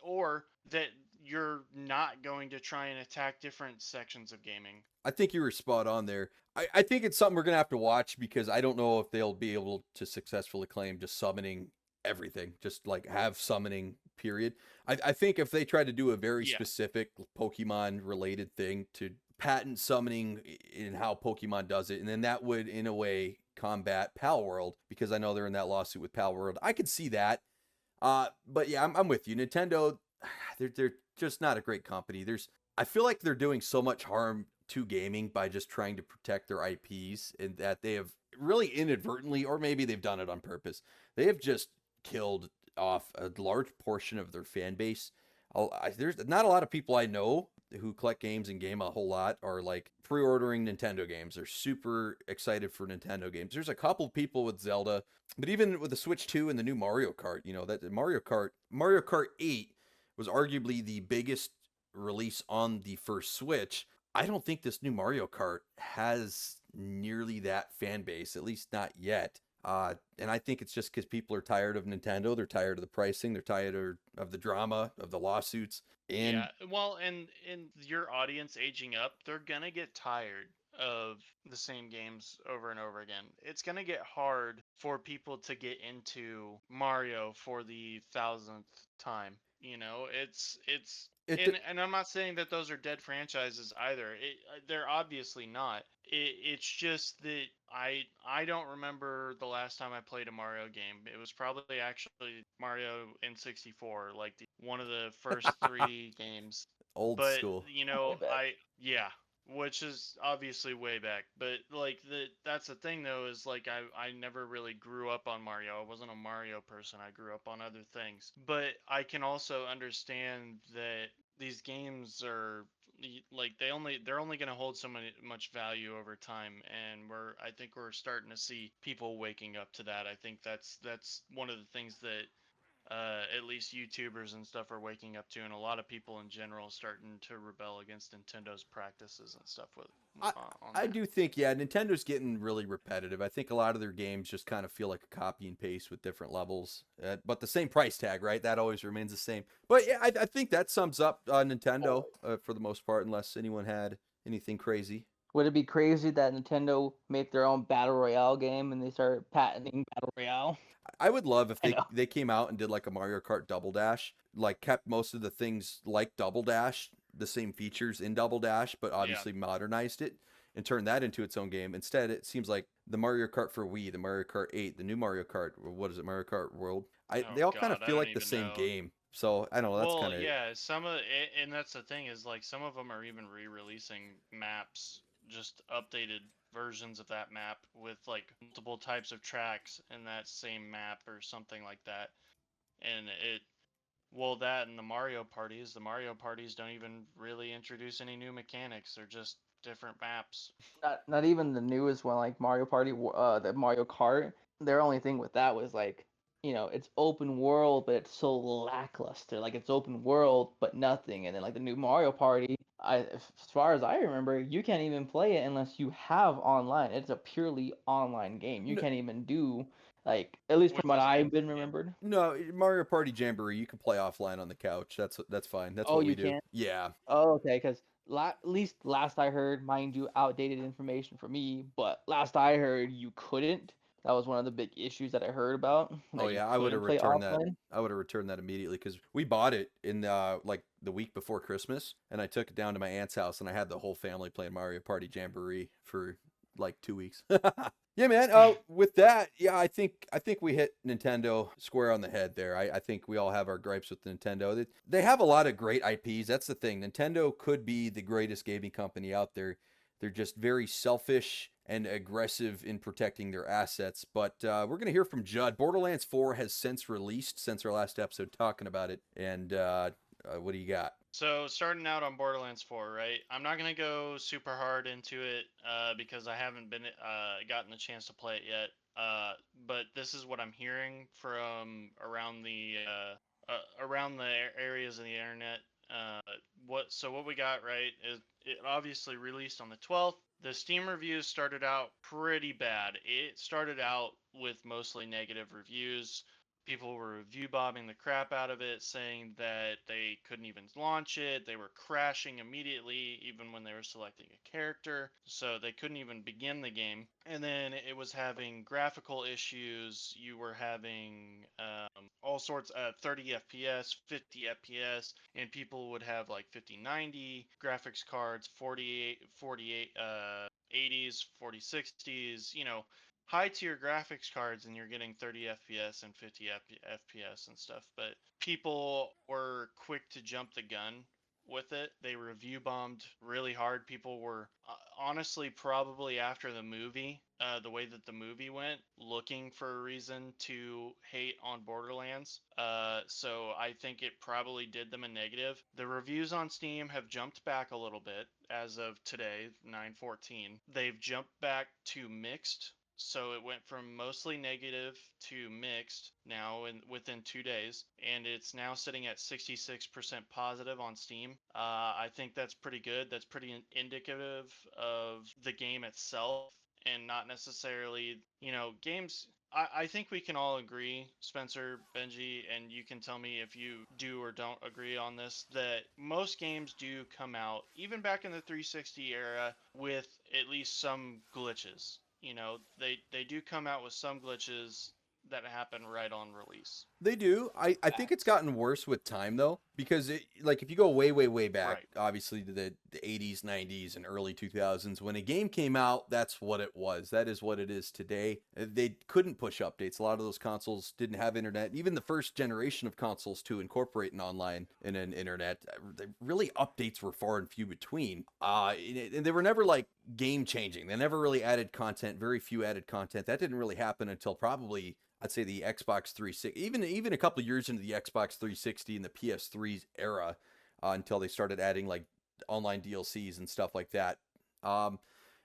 or that you're not going to try and attack different sections of gaming. I think you were spot on there. I think it's something we're going to have to watch, because I don't know if they'll be able to successfully claim just summoning everything, just like have summoning period. I think if they try to do a very specific Pokemon related thing to patent summoning in how Pokemon does it, and then that would in a way combat Pal World, because I know they're in that lawsuit with Pal World. I could see that. But yeah, I'm with you. Nintendo, they're just not a great company. I feel like they're doing so much harm to gaming by just trying to protect their IPs, and that they have really inadvertently, or maybe they've done it on purpose, they have just killed off a large portion of their fan base. There's not a lot of people I know who collect games and game a whole lot are like pre-ordering Nintendo games. They're super excited for Nintendo games. There's a couple people with Zelda, but even with the Switch 2 and the new Mario Kart, that Mario Kart 8 was arguably the biggest release on the first Switch. I don't think this new Mario Kart has nearly that fan base, at least not yet. And I think it's just because people are tired of Nintendo. They're tired of the pricing. They're tired of the drama, of the lawsuits. And Yeah, well, and your audience aging up, they're gonna get tired of the same games over and over again. It's gonna get hard for people to get into Mario for the thousandth time. It's it, and I'm not saying that those are dead franchises either. They're obviously not. It's just that I don't remember the last time I played a Mario game. It was probably actually Mario N64, like one of the first 3D games. old But school. Way back. yeah, which is obviously way back. But like that's the thing though, is like I never really grew up on Mario. I wasn't a Mario person. I grew up on other things. But I can also understand that these games are like they're only going to hold so much value over time, and I think we're starting to see people waking up to that. I think that's one of the things that at least YouTubers and stuff are waking up to, and a lot of people in general starting to rebel against Nintendo's practices and stuff with I on I that. do think, yeah, Nintendo's getting really repetitive. I think a lot of their games just kind of feel like a copy and paste with different levels, but the same price tag, right? That always remains the same. But yeah, I think that sums up Nintendo for the most part, unless anyone had anything crazy. Would it be crazy that Nintendo made their own battle royale game and they started patenting battle royale? I would love if I they know. they came out and did like a Mario Kart Double Dash, like kept most of the things like Double Dash, the same features in Double Dash, but Yeah. obviously modernized it and turned that into its own game. Instead, it seems like the Mario Kart for Wii, the Mario Kart 8, the new Mario Kart, what is it, Mario Kart World? Oh They all kind of God, I feel don't like the even same know. game. So I don't know. That's Well, kind of yeah, and that's the thing is like some of them are even re-releasing maps, just updated versions of that map with like multiple types of tracks in that same map or something like that. And well, that and the Mario parties don't even really introduce any new mechanics. They're just different maps. Not even the newest one, like Mario Party, the Mario Kart. Their only thing with that was like, it's open world, but it's so lackluster. Like it's open world, but nothing. And then like the new Mario Party, as far as I remember, you can't even play it unless you have online. It's a purely online game. You can't even do like, at least from Which what is I've nice. been Yeah. remembered. no Mario Party Jamboree. You can play offline on the couch. That's fine. That's Oh, what we you do. can. Yeah, Oh, okay, because at least last I heard, mind you, outdated information for me, but last I heard, you couldn't. That was one of the big issues that I heard about, oh that you yeah, I would have couldn't play returned that. offline. I would have returned that immediately because we bought it in like the week before Christmas, and I took it down to my aunt's house, and I had the whole family playing Mario Party Jamboree for like 2 weeks. Yeah, man. With that, yeah, I think we hit Nintendo square on the head there. I think we all have our gripes with Nintendo. They have a lot of great IPs. That's the thing. Nintendo could be the greatest gaming company out there. They're just very selfish and aggressive in protecting their assets. But we're going to hear from Judd. Borderlands 4 has since released, since our last episode talking about it. And what do you got? So starting out on Borderlands 4, right? I'm not gonna go super hard into it because I haven't been gotten the chance to play it yet. But this is what I'm hearing from around the areas of the internet. Uh, what we got right is it obviously released on the 12th. The Steam reviews started out pretty bad. It started out with mostly negative reviews. People were review bombing the crap out of it, saying that they couldn't even launch it. They were crashing immediately, even when they were selecting a character. So they couldn't even begin the game. And then it was having graphical issues. You were having all sorts of 30 FPS, 50 FPS, and people would have like 5090 graphics cards, 48 80s, 4060s, high tier graphics cards, and you're getting 30 FPS and 50 FPS and stuff. But people were quick to jump the gun with it. They review bombed really hard. People were honestly probably after the movie, the way that the movie went, looking for a reason to hate on Borderlands. So I think it probably did them a negative. The reviews on Steam have jumped back a little bit as of today, 9/14. They've jumped back to mixed. So it went from mostly negative to mixed now within 2 days, and it's now sitting at 66% positive on Steam. I think that's pretty good. That's pretty indicative of the game itself, and not necessarily, games. I think we can all agree, Spencer, Benji, and you can tell me if you do or don't agree on this, that most games do come out, even back in the 360 era, with at least some glitches. They do come out with some glitches that happen right on release. They do. I think it's Facts. gotten worse with time though, because like if you go way back, Right. obviously to the 80s, 90s, and early 2000s, when a game came out, that's what it was. That is what it is today. They couldn't push updates. A lot of those consoles didn't have internet. Even the first generation of consoles to incorporate an online and an internet, really updates were far and few between. And they were never like game changing. They never really added content. Very few added content. That didn't really happen until probably, I'd say, the Xbox 360, even a couple of years into the Xbox 360 and the PS3's era, until they started adding like online DLCs and stuff like that. Now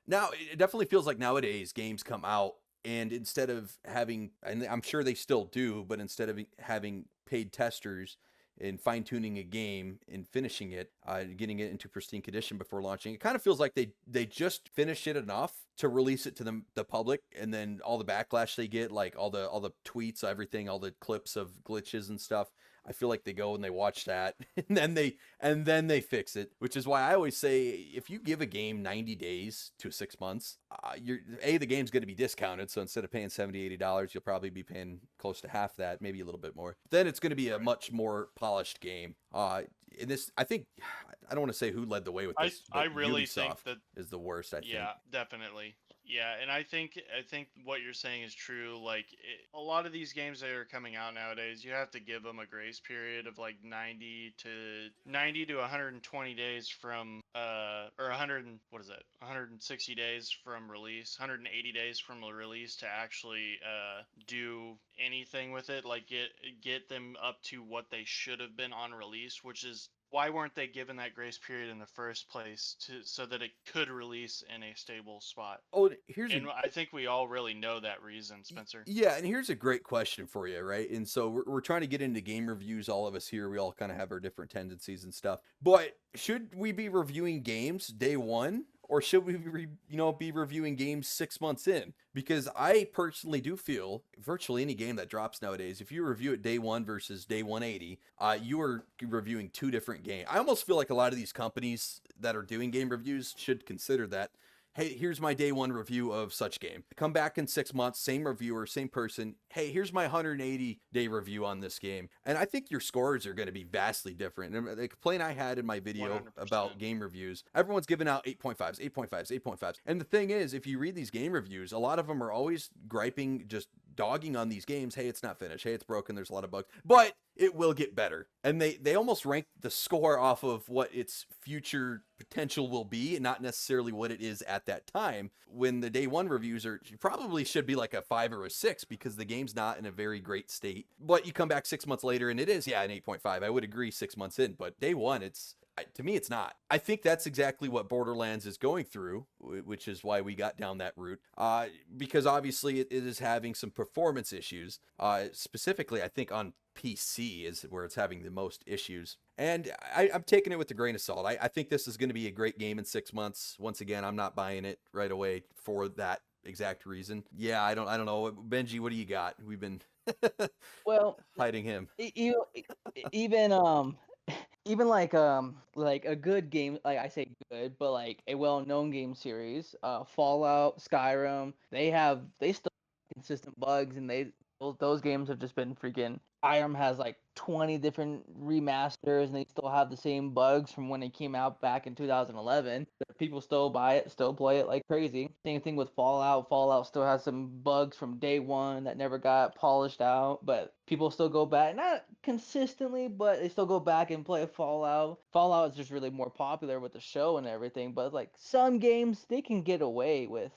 it definitely feels like nowadays games come out, and instead of having, and I'm sure they still do, but instead of having paid testers and fine tuning a game and finishing it, getting it into pristine condition before launching, it kind of feels like they just finish it enough to release it to the public, and then all the backlash they get, like all the tweets, everything, all the clips of glitches and stuff, I feel like they go and they watch that and then they fix it, which is why I always say if you give a game 90 days to 6 months, the game's going to be discounted, so instead of paying $70-$80, you'll probably be paying close to half that, maybe a little bit more. Then it's going to be a much more polished game. In this, I think, I don't want to say who led the way with this, I but really Ubisoft think that is the worst, I think. Yeah, definitely. Yeah, and I think what you're saying is true. Like a lot of these games that are coming out nowadays, you have to give them a grace period of like 90 to 120 days from or 100 what is it? 160 days from release, 180 days from the release to actually do anything with it, like get them up to what they should have been on release, which is why weren't they given that grace period in the first place so that it could release in a stable spot? Oh, And I think we all really know that reason, Spencer. yeah, and here's a great question for you, right? And so we're trying to get into game reviews, all of us here. We all kind of have our different tendencies and stuff. But should we be reviewing games day one, or should we be reviewing games 6 months in? Because I personally do feel virtually any game that drops nowadays, if you review it day one versus day 180, you are reviewing two different games. I almost feel like a lot of these companies that are doing game reviews should consider that. Hey, here's my day one review of such game. Come back in 6 months, same reviewer, same person. Hey, here's my 180-day review on this game. And I think your scores are going to be vastly different. And the complaint I had in my video 100%. about game reviews, everyone's giving out 8.5s, 8.5s, 8.5s. And the thing is, if you read these game reviews, a lot of them are always griping, just dogging on these games. Hey, it's not finished. Hey, it's broken. There's a lot of bugs. But it will get better. And they almost rank the score off of what its future potential will be, and not necessarily what it is at that time. When the day one reviews probably should be like a 5 or a 6, because the game's not in a very great state. But you come back 6 months later and it is, an 8.5. I would agree 6 months in, but day one, to me, it's not. I think that's exactly what Borderlands is going through, which is why we got down that route. Because obviously it is having some performance issues. Specifically, I think on PC is where it's having the most issues. And I'm taking it with a grain of salt. I think this is going to be a great game in 6 months. Once again, I'm not buying it right away for that exact reason. Yeah, I don't know. Benji, what do you got? We've been Well, hiding him. you even even like a good game, like I say good, but like a well-known game series, Fallout, Skyrim, they still have consistent bugs, and those games have just been freaking. Skyrim has like 20 different remasters, and they still have the same bugs from when it came out back in 2011. But people still buy it, still play it like crazy. Same thing with Fallout. Fallout still has some bugs from day one that never got polished out, but people still go back, not consistently, but they still go back and play Fallout. Fallout is just really more popular with the show and everything, but like some games they can get away with,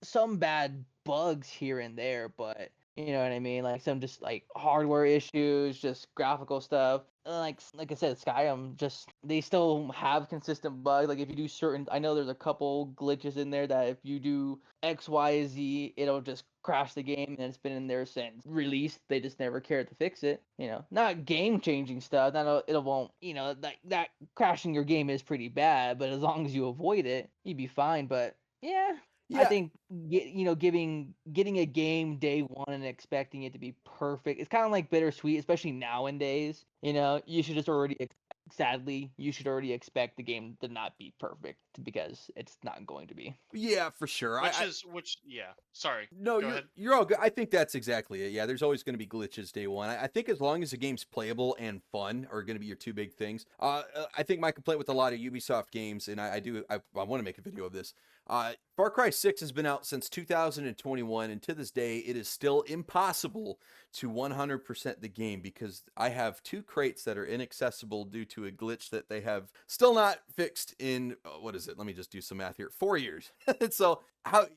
some bad bugs here and there, but you know what I mean? Like some just like hardware issues, just graphical stuff. Like I said, Skyrim just they still have consistent bugs. Like if you do certain, I know there's a couple glitches in there that if you do X, Y, Z, it'll just crash the game, and it's been in there since release. They just never cared to fix it. Not game changing stuff. Not it won't. That crashing your game is pretty bad, but as long as you avoid it, you'd be fine. But yeah, I Yeah, think getting a game day one and expecting it to be perfect, it's kind of like bittersweet, especially nowadays. You should just sadly, you should already expect the game to not be perfect because it's not going to be. yeah, for sure. Yeah. Sorry. No, Go you're ahead. you're all good. I think that's exactly it. Yeah, there's always going to be glitches day one. I think as long as the game's playable and fun are going to be your two big things. I think my complaint with a lot of Ubisoft games, and I want to make a video of this. Far Cry 6 has been out since 2021, and to this day, it is still impossible to 100% the game because I have two crates that are inaccessible due to a glitch that they have still not fixed in, what is it? Let me just do some math here. 4 years. So how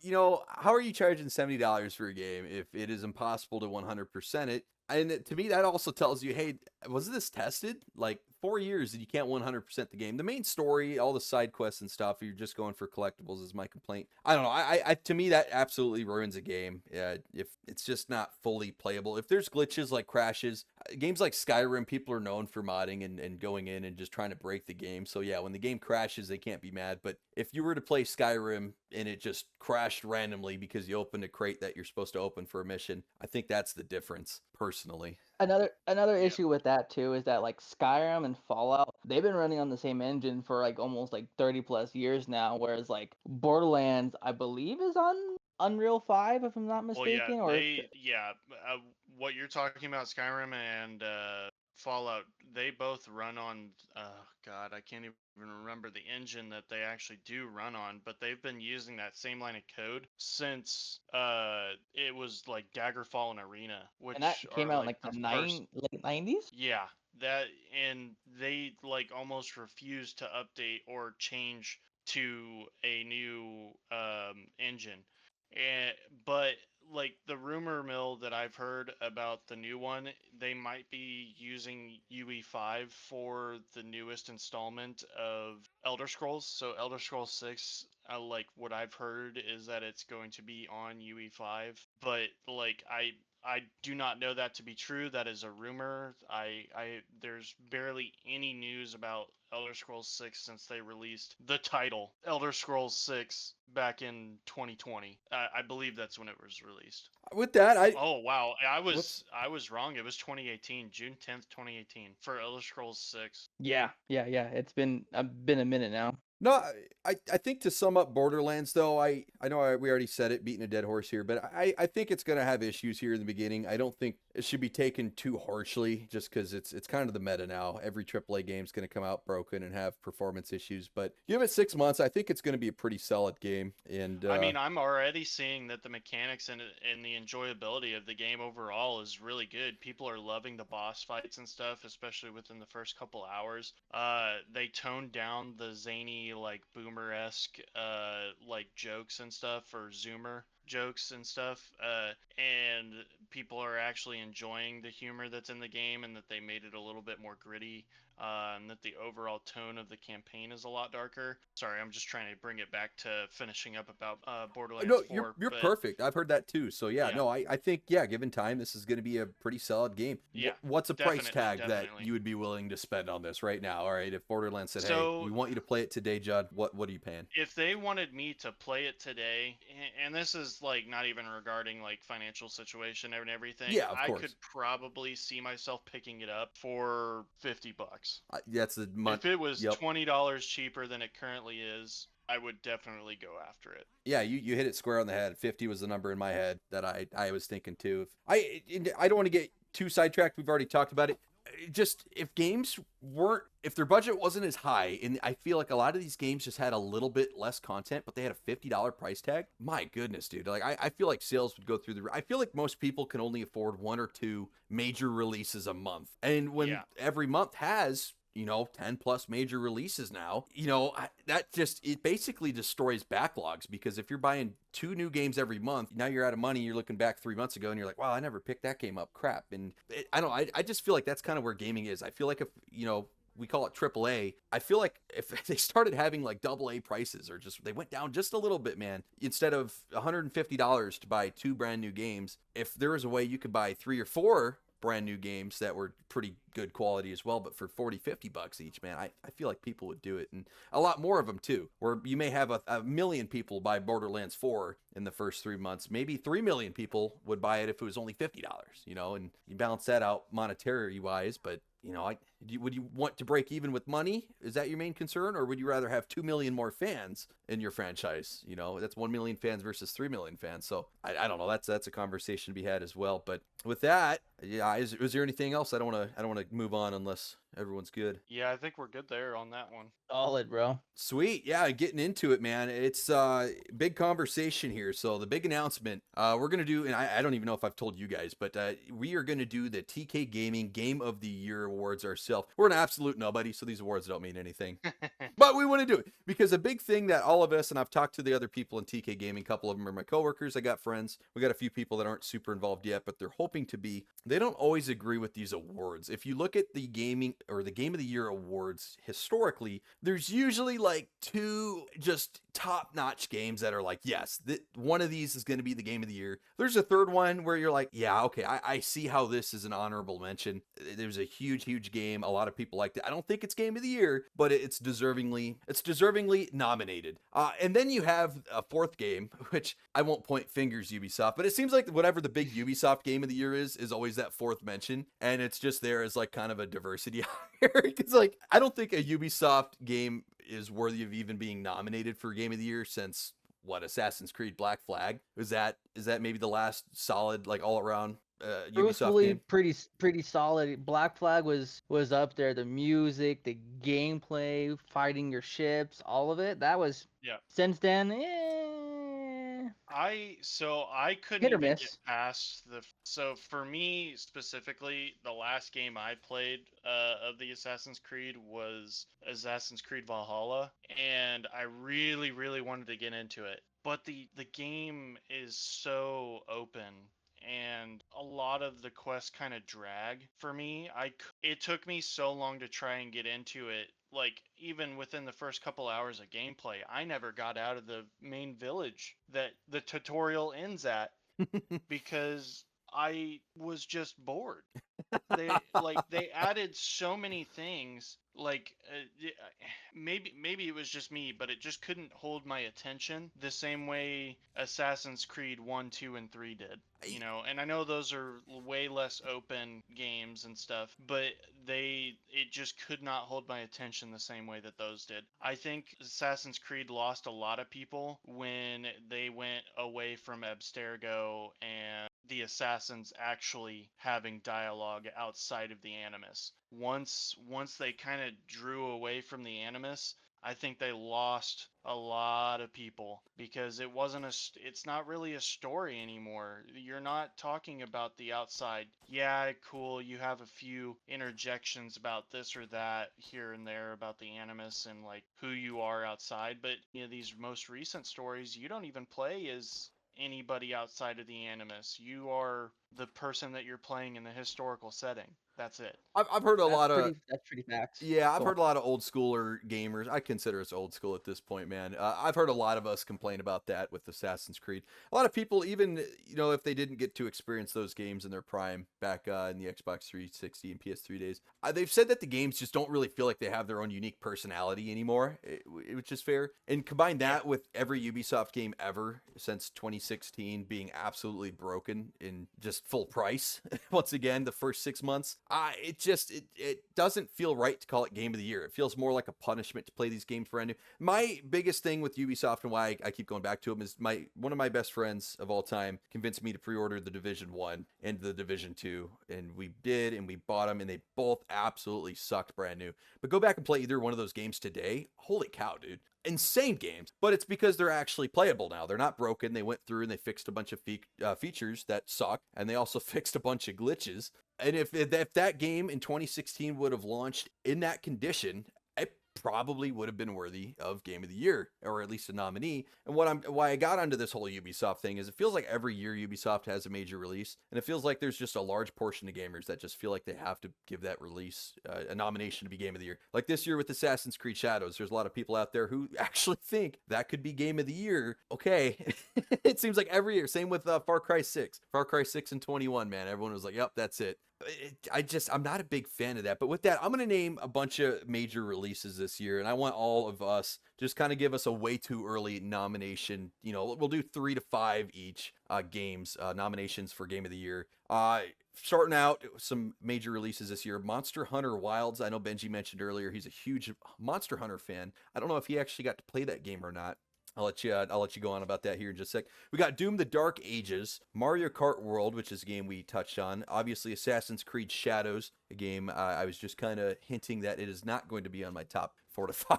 are you charging $70 for a game if it is impossible to 100% it? And to me, that also tells you, hey, was this tested? Like 4 years and you can't 100% the game. The main story, all the side quests and stuff, you're just going for collectibles is my complaint. I don't know. I to me, that absolutely ruins a game. If it's just not fully playable. If there's glitches like crashes, games like Skyrim, people are known for modding and going in and just trying to break the game. So yeah, when the game crashes, they can't be mad. But if you were to play Skyrim and it just crashed randomly because you opened a crate that you're supposed to open for a mission, I think that's the difference, personally. Another Yeah. issue with that too is that like Skyrim and Fallout, they've been running on the same engine for like almost like 30 plus years now, whereas like Borderlands, I believe, is on Unreal 5 if I'm not Well, yeah, mistaken, or what you're talking about, Skyrim and Fallout, they both run on. God, I can't even remember the engine that they actually do run on, but they've been using that same line of code since it was like Daggerfall and Arena, and that which came are out in like like the the first. late 90s. Yeah, that and they like almost refuse to update or change to a new engine. And but like the rumor mill that I've heard about the new one, they might be using UE5 for the newest installment of Elder Scrolls. So Elder Scrolls 6, like what I've heard is that it's going to be on UE5, but like I do not know that to be true. That is a rumor. There's barely any news about Elder Scrolls 6 since they released the title Elder Scrolls 6 back in 2020. I believe that's when it was released. With that, Oh wow, what's I was wrong. It was 2018, June 10th, 2018 for Elder Scrolls 6. Yeah. It's been a minute now. No, I think to sum up Borderlands though, I know we already said it, beating a dead horse here, but I think it's gonna have issues here in the beginning. I don't think it should be taken too harshly, just because it's kind of the meta now. Every AAA game's gonna come out broken and have performance issues. But give it 6 months, I think it's gonna be a pretty solid game. And I mean, I'm already seeing that the mechanics and the enjoyability of the game overall is really good. People are loving the boss fights and stuff, especially within the first couple hours. They toned down the zany, like boomer-esque, like jokes and stuff, or zoomer jokes and stuff. And people are actually enjoying the humor that's in the game, and that they made it a little bit more gritty. And that the overall tone of the campaign is a lot darker. Sorry, I'm just trying to bring it back to finishing up about Borderlands no, 4, you're but perfect. I've heard that too. So yeah, yeah, no, I think yeah, given time, this is gonna be a pretty solid game. yeah, What's a price definitely, tag that definitely. you would be willing to spend on this right now? All right, if Borderlands said, hey, So we want you to play it today, Judd, what are you paying? if they wanted me to play it today, and this is like not even regarding like financial situation and everything, Yeah, of I could course. probably see myself picking it up for $50. That's the month. If it was Yep. $20 cheaper than it currently is, I would definitely go after it. Yeah, you hit it square on the head. 50 was the number in my head that I was thinking too. I don't want to get too sidetracked. We've already talked about it. Just if games weren't, if their budget wasn't as high, and I feel like a lot of these games just had a little bit less content, but they had a $50 price tag. My goodness, dude! Like I feel like sales would go through the. I feel like most people can only afford one or two major releases a month, and when every month has 10 plus major releases now, that just, it basically destroys backlogs, because if you're buying 2 new games every month, now you're out of money. You're looking back 3 months ago and you're like, wow, I never picked that game up. Crap. And I just feel like that's kind of where gaming is. I feel like if, we call it AAA. I feel like if they started having like AA prices, or just they went down just a little bit, man, instead of $150 to buy 2 brand new games, if there was a way you could buy 3 or 4 brand new games that were pretty good quality as well, but for 40-50 bucks each, man, I feel like people would do it, and a lot more of them too, where you may have a million people buy Borderlands 4 in the first 3 months. Maybe 3 million people would buy it if it was only $50, and you balance that out monetary wise. But would you want to break even with money? Is that your main concern? Or would you rather have 2 million more fans in your franchise? That's 1 million fans versus 3 million fans. So I don't know. That's a conversation to be had as well. But with that, yeah, is there anything else? I don't want to move on unless everyone's good. Yeah, I think we're good there on that one. Solid, bro. Sweet. Yeah, getting into it, man. It's big conversation here. So the big announcement, we're going to do, and I don't even know if I've told you guys, but we are going to do the TK Gaming Game of the Year awards ourselves. We're an absolute nobody, so these awards don't mean anything. But we want to do it because a big thing that all of us, and I've talked to the other people in TK Gaming, a couple of them are my coworkers, I got friends, we got a few people that aren't super involved yet, but they're hoping to be. They don't always agree with these awards. If you look at the gaming or the Game of the Year awards historically, there's usually like 2 just top-notch games that are like, yes, one of these is going to be the Game of the Year. There's a third one where you're like, yeah, okay, I see how this is an honorable mention. There's a huge game. A lot of people liked it. I don't think it's Game of the Year, but it's deservingly nominated. And then you have a 4th game, which I won't point fingers, Ubisoft, but it seems like whatever the big Ubisoft Game of the Year is always that 4th mention, and it's just there as like kind of a diversity hire. It's like, I don't think a Ubisoft game is worthy of even being nominated for Game of the Year since Assassin's Creed Black Flag. Is that maybe the last solid, like, all around Ubisoft game? Pretty solid. Black Flag was up there. The music, the gameplay, fighting your ships, all of it. That was, Yeah. Since then, I couldn't hit or even miss. get past so for me specifically, the last game I played of the Assassin's Creed was Assassin's Creed Valhalla, and I really wanted to get into it. But the game is so open, and a lot of the quests kind of drag for me. It took me so long to try and get into it. Like, even within the first couple hours of gameplay, I never got out of the main village that the tutorial ends at because I was just bored. They added so many things, maybe it was just me, but it just couldn't hold my attention the same way Assassin's Creed 1, 2, and 3 did. And I know those are way less open games and stuff, but it just could not hold my attention the same way that those did. I think Assassin's Creed lost a lot of people when they went away from Abstergo and the assassins actually having dialogue outside of the Animus. Once they kind of drew away from the Animus, I think they lost a lot of people because it's not really a story anymore. You're not talking about the outside. Yeah, cool, you have a few interjections about this or that here and there about the Animus and like who you are outside, but these most recent stories, you don't even play as anybody outside of the Animus. You are the person that you're playing in the historical setting. That's it. I've heard That's pretty facts. Yeah, I've heard a lot of old schooler gamers. I consider us old school at this point, man. I've heard a lot of us complain about that with Assassin's Creed. A lot of people, even if they didn't get to experience those games in their prime back in the Xbox 360 and PS3 days, they've said that the games just don't really feel like they have their own unique personality anymore, which is fair. And combine that with every Ubisoft game ever since 2016 being absolutely broken in just full price. Once again, the first 6 months, it doesn't feel right to call it game of the year. It feels more like a punishment to play these games brand new. My biggest thing with Ubisoft and why I keep going back to them is one of my best friends of all time convinced me to pre-order the Division 1 and the Division 2, and we did, and we bought them, and they both absolutely sucked brand new. But go back and play either one of those games today. Holy cow, dude. Insane games, but it's because they're actually playable now. They're not broken. They went through and they fixed a bunch of features that suck, and they also fixed a bunch of glitches. And if that game in 2016 would have launched in that condition, it probably would have been worthy of Game of the Year, or at least a nominee. And why I got onto this whole Ubisoft thing is it feels like every year Ubisoft has a major release, and it feels like there's just a large portion of gamers that just feel like they have to give that release a nomination to be Game of the Year. Like this year with Assassin's Creed Shadows, there's a lot of people out there who actually think that could be Game of the Year. Okay, it seems like every year. Same with Far Cry 6. Far Cry 6 and 21, man. Everyone was like, yep, that's it. I'm not a big fan of that. But with that, I'm going to name a bunch of major releases this year, and I want all of us just kind of give us a way too early nomination. You know, we'll do 3 to 5 each games, nominations for Game of the Year. Starting out, some major releases this year. Monster Hunter Wilds. I know Benji mentioned earlier he's a huge Monster Hunter fan. I don't know if he actually got to play that game or not. I'll let you go on about that here in just a sec. We got Doom: The Dark Ages, Mario Kart World, which is a game we touched on. Obviously, Assassin's Creed Shadows, a game I was just kind of hinting that it is not going to be on my top 4 to 5.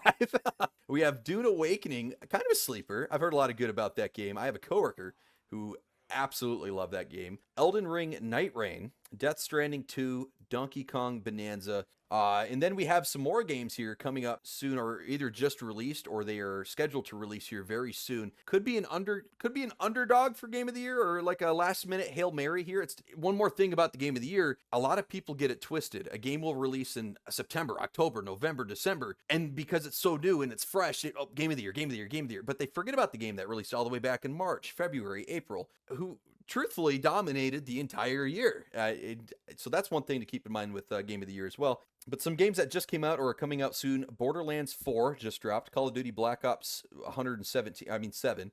We have Dune Awakening, kind of a sleeper. I've heard a lot of good about that game. I have a coworker who absolutely loved that game. Elden Ring Night Rain, Death Stranding 2, Donkey Kong Bonanza. And then we have some more games here coming up soon, or either just released or they are scheduled to release here very soon. Could be an underdog for Game of the Year, or like a last minute Hail Mary here. It's one more thing about the Game of the Year. A lot of people get it twisted. A game will release in September, October, November, December, and because it's so new and it's fresh, Game of the Year, Game of the Year, Game of the Year. But they forget about the game that released all the way back in March, February, April, who truthfully dominated the entire year. So that's one thing to keep in mind with Game of the Year as well. But some games that just came out or are coming out soon: Borderlands 4 just dropped, Call of Duty Black Ops 7,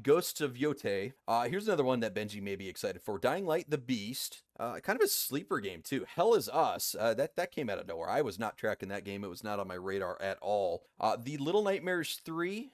Ghosts of Yotei. Here's another one that Benji may be excited for: Dying Light: The Beast. Kind of a sleeper game too. Hell Is Us. That came out of nowhere. I was not tracking that game. It was not on my radar at all. Little Nightmares 3,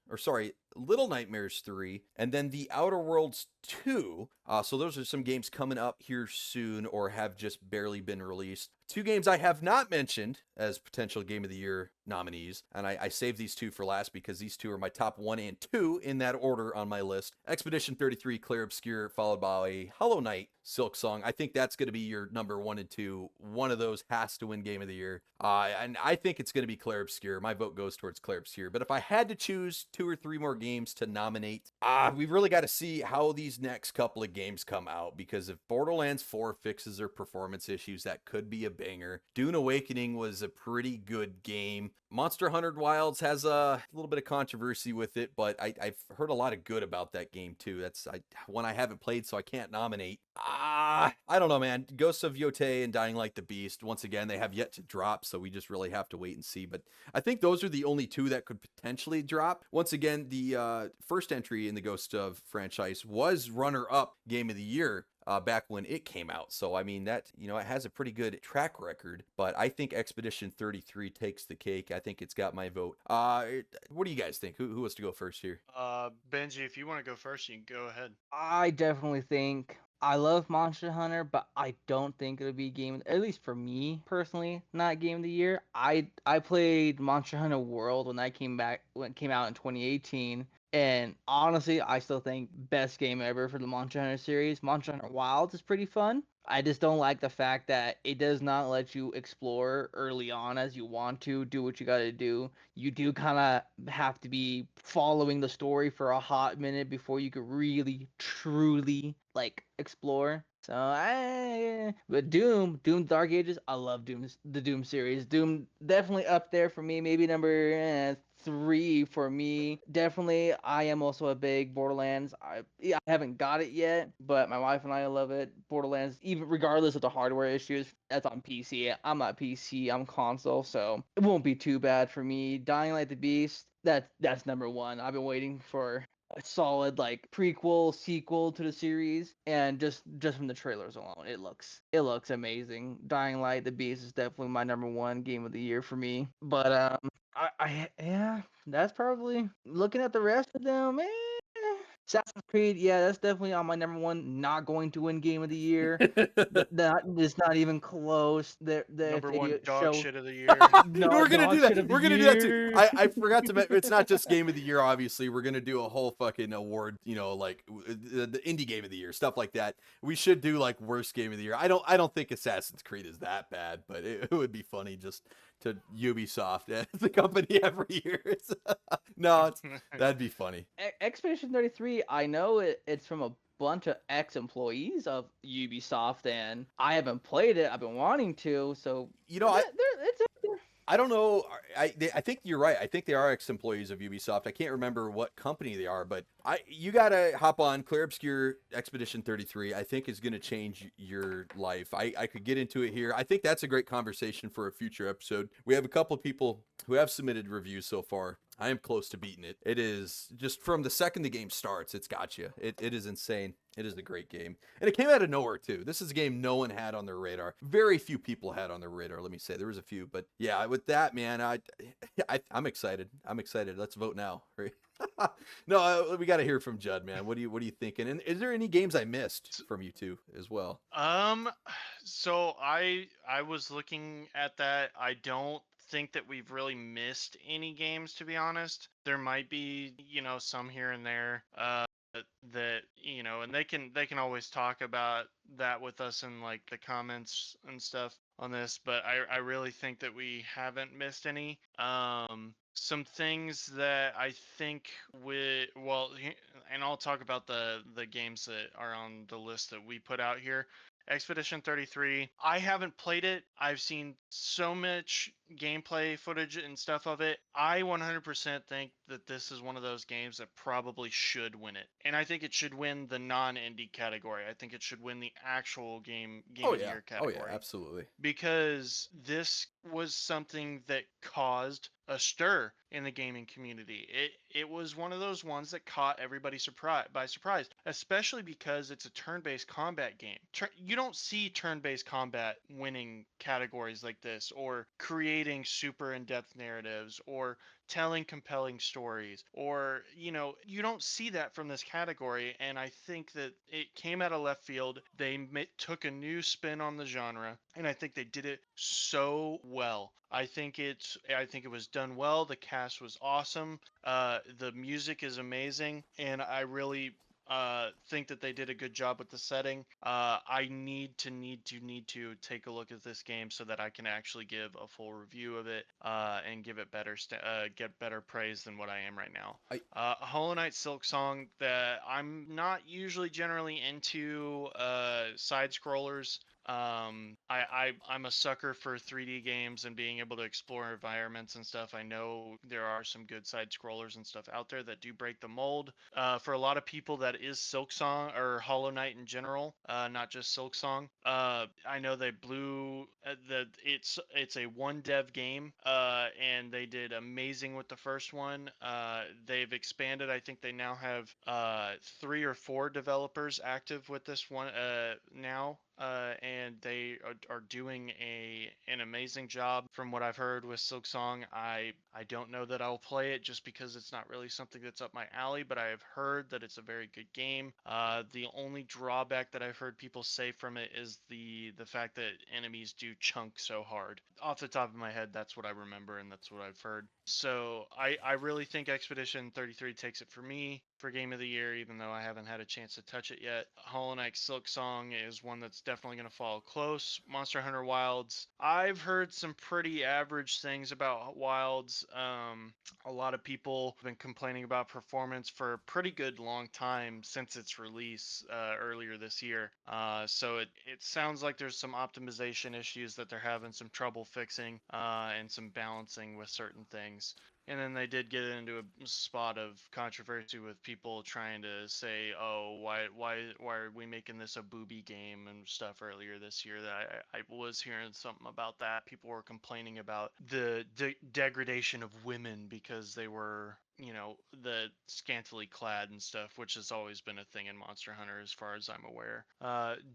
and then The Outer Worlds 2. So those are some games coming up here soon or have just barely been released. 2 games I have not mentioned as potential Game of the Year nominees, and I saved these 2 for last because these 2 are my top 1 and 2 in that order on my list. Expedition 33, Clair Obscur, followed by Hollow Knight, Silk Song. I think that's going to be your number 1 and 2. One of those has to win Game of the Year. And I think it's going to be Clair Obscur. My vote goes towards Clair Obscur. But if I had to choose 2 or 3 more games to nominate, we've really got to see how these next couple of games come out, because if Borderlands 4 fixes their performance issues, that could be a banger. Dune Awakening was a pretty good game. Monster Hunter Wilds has a little bit of controversy with it, but I've heard a lot of good about that game too. That's one I haven't played, so I can't nominate. I don't know, man. Ghosts of Yotei and Dying Like the Beast, once again, they have yet to drop, so we just really have to wait and see. But I think those are the only 2 that could potentially drop. Once again, the first entry in the Ghost of franchise was runner-up Game of the Year back when it came out. So, I mean, that, it has a pretty good track record, but I think Expedition 33 takes the cake. I think it's got my vote. What do you guys think? Who wants to go first here? Benji, if you want to go first, you can go ahead. I definitely think I love Monster Hunter, but I don't think it'll be at least for me personally, not Game of the Year. I played Monster Hunter World when it came out in 2018. And honestly, I still think best game ever for the Monster Hunter series. Monster Hunter Wilds is pretty fun. I just don't like the fact that it does not let you explore early on as you want to, do what you got to do. You do kind of have to be following the story for a hot minute before you could really, truly, explore. So, but Doom Dark Ages, I love the Doom series. Doom definitely up there for me, maybe number 3 for me. Definitely, I am also a big Borderlands. I haven't got it yet, but my wife and I love it. Borderlands, even regardless of the hardware issues, that's on PC. I'm not PC, I'm console, so it won't be too bad for me. Dying Like the Beast, that's number 1. I've been waiting for a solid like prequel sequel to the series, and just from the trailers alone, it looks amazing. Dying Light: The Beast is definitely my number one game of the year for me. But yeah, that's probably looking at the rest of them. Assassin's Creed, yeah, that's definitely on my number one. Not going to win game of the year. That is not even close. If Number they one dog show shit of the year. We're not gonna do dog shit that. of the We're gonna do that too. year. I forgot to mention it's not just game of the year. Obviously, we're gonna do a whole fucking award. You know, like the indie game of the year, stuff like that. We should do like worst game of the year. I don't think Assassin's Creed is that bad, but it would be funny just to Ubisoft as the company every year. No, that'd be funny. Expedition 33, I know it's from a bunch of ex-employees of Ubisoft, and I haven't played it. I've been wanting to, so You know, it's up there. I don't know. I think you're right. I think they are ex-employees of Ubisoft. I can't remember what company they are, but you gotta hop on Clear Obscure Expedition 33. I think is gonna change your life. I could get into it here. I think that's a great conversation for a future episode. We have a couple of people who have submitted reviews so far. I am close to beating it. It is just from the second the game starts, it's got you. It is insane. It is a great game. And it came out of nowhere, too. This is a game no one had on their radar. Very few people had on their radar, let me say. There was a few. But yeah, with that, man, I'm excited. I'm excited. Let's vote now. Right? No, we got to hear from Judd, man. What are you thinking? And is there any games I missed from you two as well? So I was looking at that. I don't think that we've really missed any games, to be honest. There might be, some here and there. That and they can always talk about that with us in like the comments and stuff on this, but I really think that we haven't missed any. Some things that I think and I'll talk about the games that are on the list that we put out here. Expedition 33. I haven't played it. I've seen so much gameplay footage and stuff of it. I 100% think that this is one of those games that probably should win it. And I think it should win the non-indie category. I think it should win the actual game Oh of the yeah. year Oh category. yeah, absolutely. Because this was something that caused a stir in the gaming community. It was one of those ones that caught everybody by surprise, especially because it's a turn-based combat game. You don't see turn-based combat winning categories like this, or creating super in-depth narratives, or telling compelling stories, or you don't see that from this category. And I think that it came out of left field. They took a new spin on the genre, and I think they did it so well. I think it was done well. The cast was awesome. The music is amazing, and I really think that they did a good job with the setting. I need to take a look at this game so that I can actually give a full review of it, and give it get better praise than what I am right now. Hollow Knight Silk Song. That I'm not usually generally into side scrollers. I'm a sucker for 3D games and being able to explore environments and stuff. I know there are some good side scrollers and stuff out there that do break the mold. For a lot of people, that is Silksong or Hollow Knight in general, not just Silksong. I know they blew it's a one dev game, and they did amazing with the first one. They've expanded. I think they now have 3 or 4 developers active with this one now. And they are doing an amazing job from what I've heard with Silksong. I don't know that I'll play it just because it's not really something that's up my alley, but I have heard that it's a very good game. The only drawback that I've heard people say from it is the fact that enemies do chunk so hard. Off the top of my head, that's what I remember, and that's what I've heard. So I really think Expedition 33 takes it for me for Game of the Year, even though I haven't had a chance to touch it yet. Hollow Knight Silksong is one that's definitely going to follow close. Monster Hunter Wilds. I've heard some pretty average things about Wilds. A lot of people have been complaining about performance for a pretty good long time since its release earlier this year. So it sounds like there's some optimization issues that they're having some trouble fixing, and some balancing with certain things. And then they did get into a spot of controversy with people trying to say, "Oh, why are we making this a booby game and stuff?" Earlier this year, that I was hearing something about that. People were complaining about the degradation of women because they were, the scantily clad and stuff, which has always been a thing in Monster Hunter, as far as I'm aware.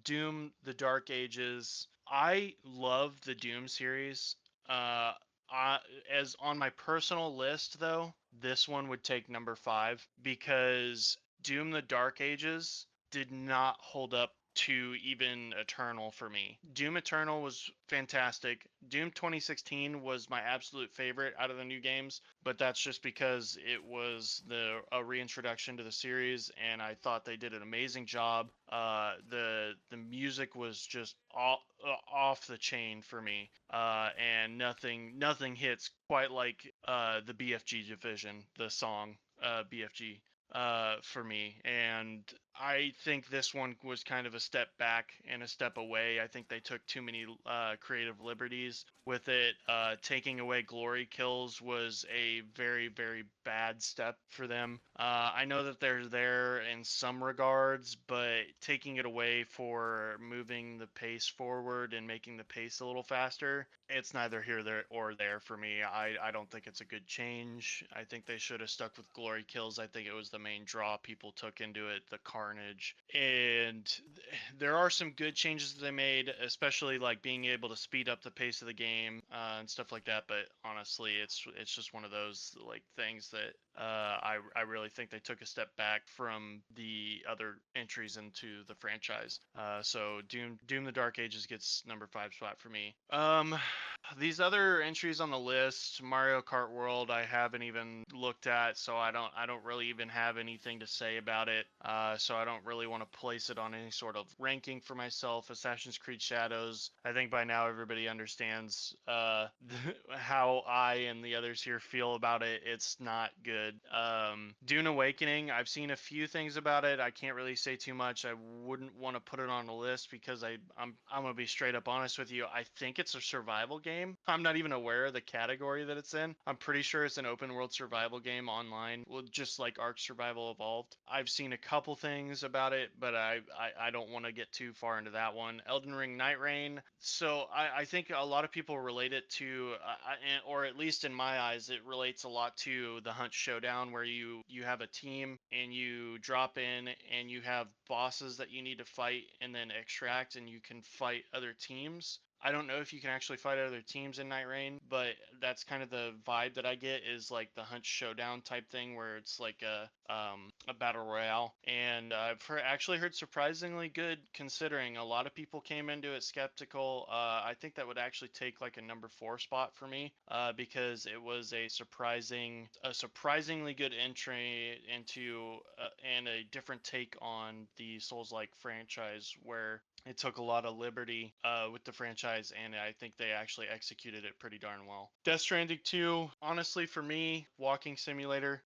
Doom: The Dark Ages. I love the Doom series. Uh, uh, as on my personal list, though, this one would take number 5 because Doom: The Dark Ages did not hold up to even Eternal for me. Doom Eternal was fantastic. Doom 2016 was my absolute favorite out of the new games, but that's just because it was a reintroduction to the series, and I thought they did an amazing job. The music was just off the chain for me, and nothing hits quite like the BFG division, the song BFG for me. And I think this one was kind of a step back and a step away. I think they took too many creative liberties with it. Taking away glory kills was a very, very bad step for them. I know that they're there in some regards, but taking it away for moving the pace forward and making the pace a little faster, it's neither here or there for me. I don't think it's a good change. I think they should have stuck with glory kills. I think it was the main draw people took into it, the carnage. And there are some good changes that they made, especially like being able to speed up the pace of the game and stuff like that. But honestly, it's just one of those like things that I really think they took a step back from the other entries into the franchise. So Doom: The Dark Ages gets number 5 spot for me. These other entries on the list, Mario Kart World, I haven't even looked at, so I don't really even have anything to say about it. So I don't really want to place it on any sort of ranking for myself. Assassin's Creed Shadows, I think by now everybody understands how I and the others here feel about it. It's not good. Dune Awakening, I've seen a few things about it. I can't really say too much. I wouldn't want to put it on a list because I'm gonna be straight up honest with you. I think it's a survival game. I'm not even aware of the category that it's in. I'm pretty sure it's an open world survival game online, well, just like Ark Survival Evolved. I've seen a couple things about it, but I don't want to get too far into that one. Elden Ring Night Rain. So I think a lot of people relate it to, or at least in my eyes, it relates a lot to the Hunt Showdown, where you have a team and you drop in and you have bosses that you need to fight and then extract, and you can fight other teams. I don't know if you can actually fight other teams in Night Rain, but that's kind of the vibe that I get, is like the Hunt Showdown type thing, where it's like a battle royale. And actually heard surprisingly good, considering a lot of people came into it skeptical. I think that would actually take like a number 4 spot for me, because it was a surprisingly good entry into and a different take on the Souls-like franchise, where it took a lot of liberty with the franchise, and I think they actually executed it pretty darn well. Death Stranding 2, honestly, for me, walking simulator.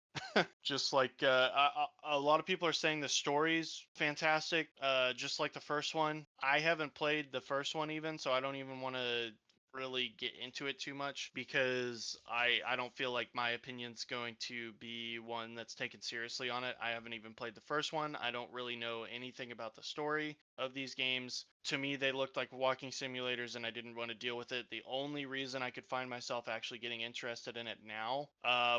Just like a lot of people are saying the story's fantastic, just like the first one. I haven't played the first one even, so I don't even want to really get into it too much, because I don't feel like my opinion's going to be one that's taken seriously on it. I haven't even played the first one. I don't really know anything about the story of these games. To me, they looked like walking simulators, and I didn't want to deal with it. The only reason I could find myself actually getting interested in it now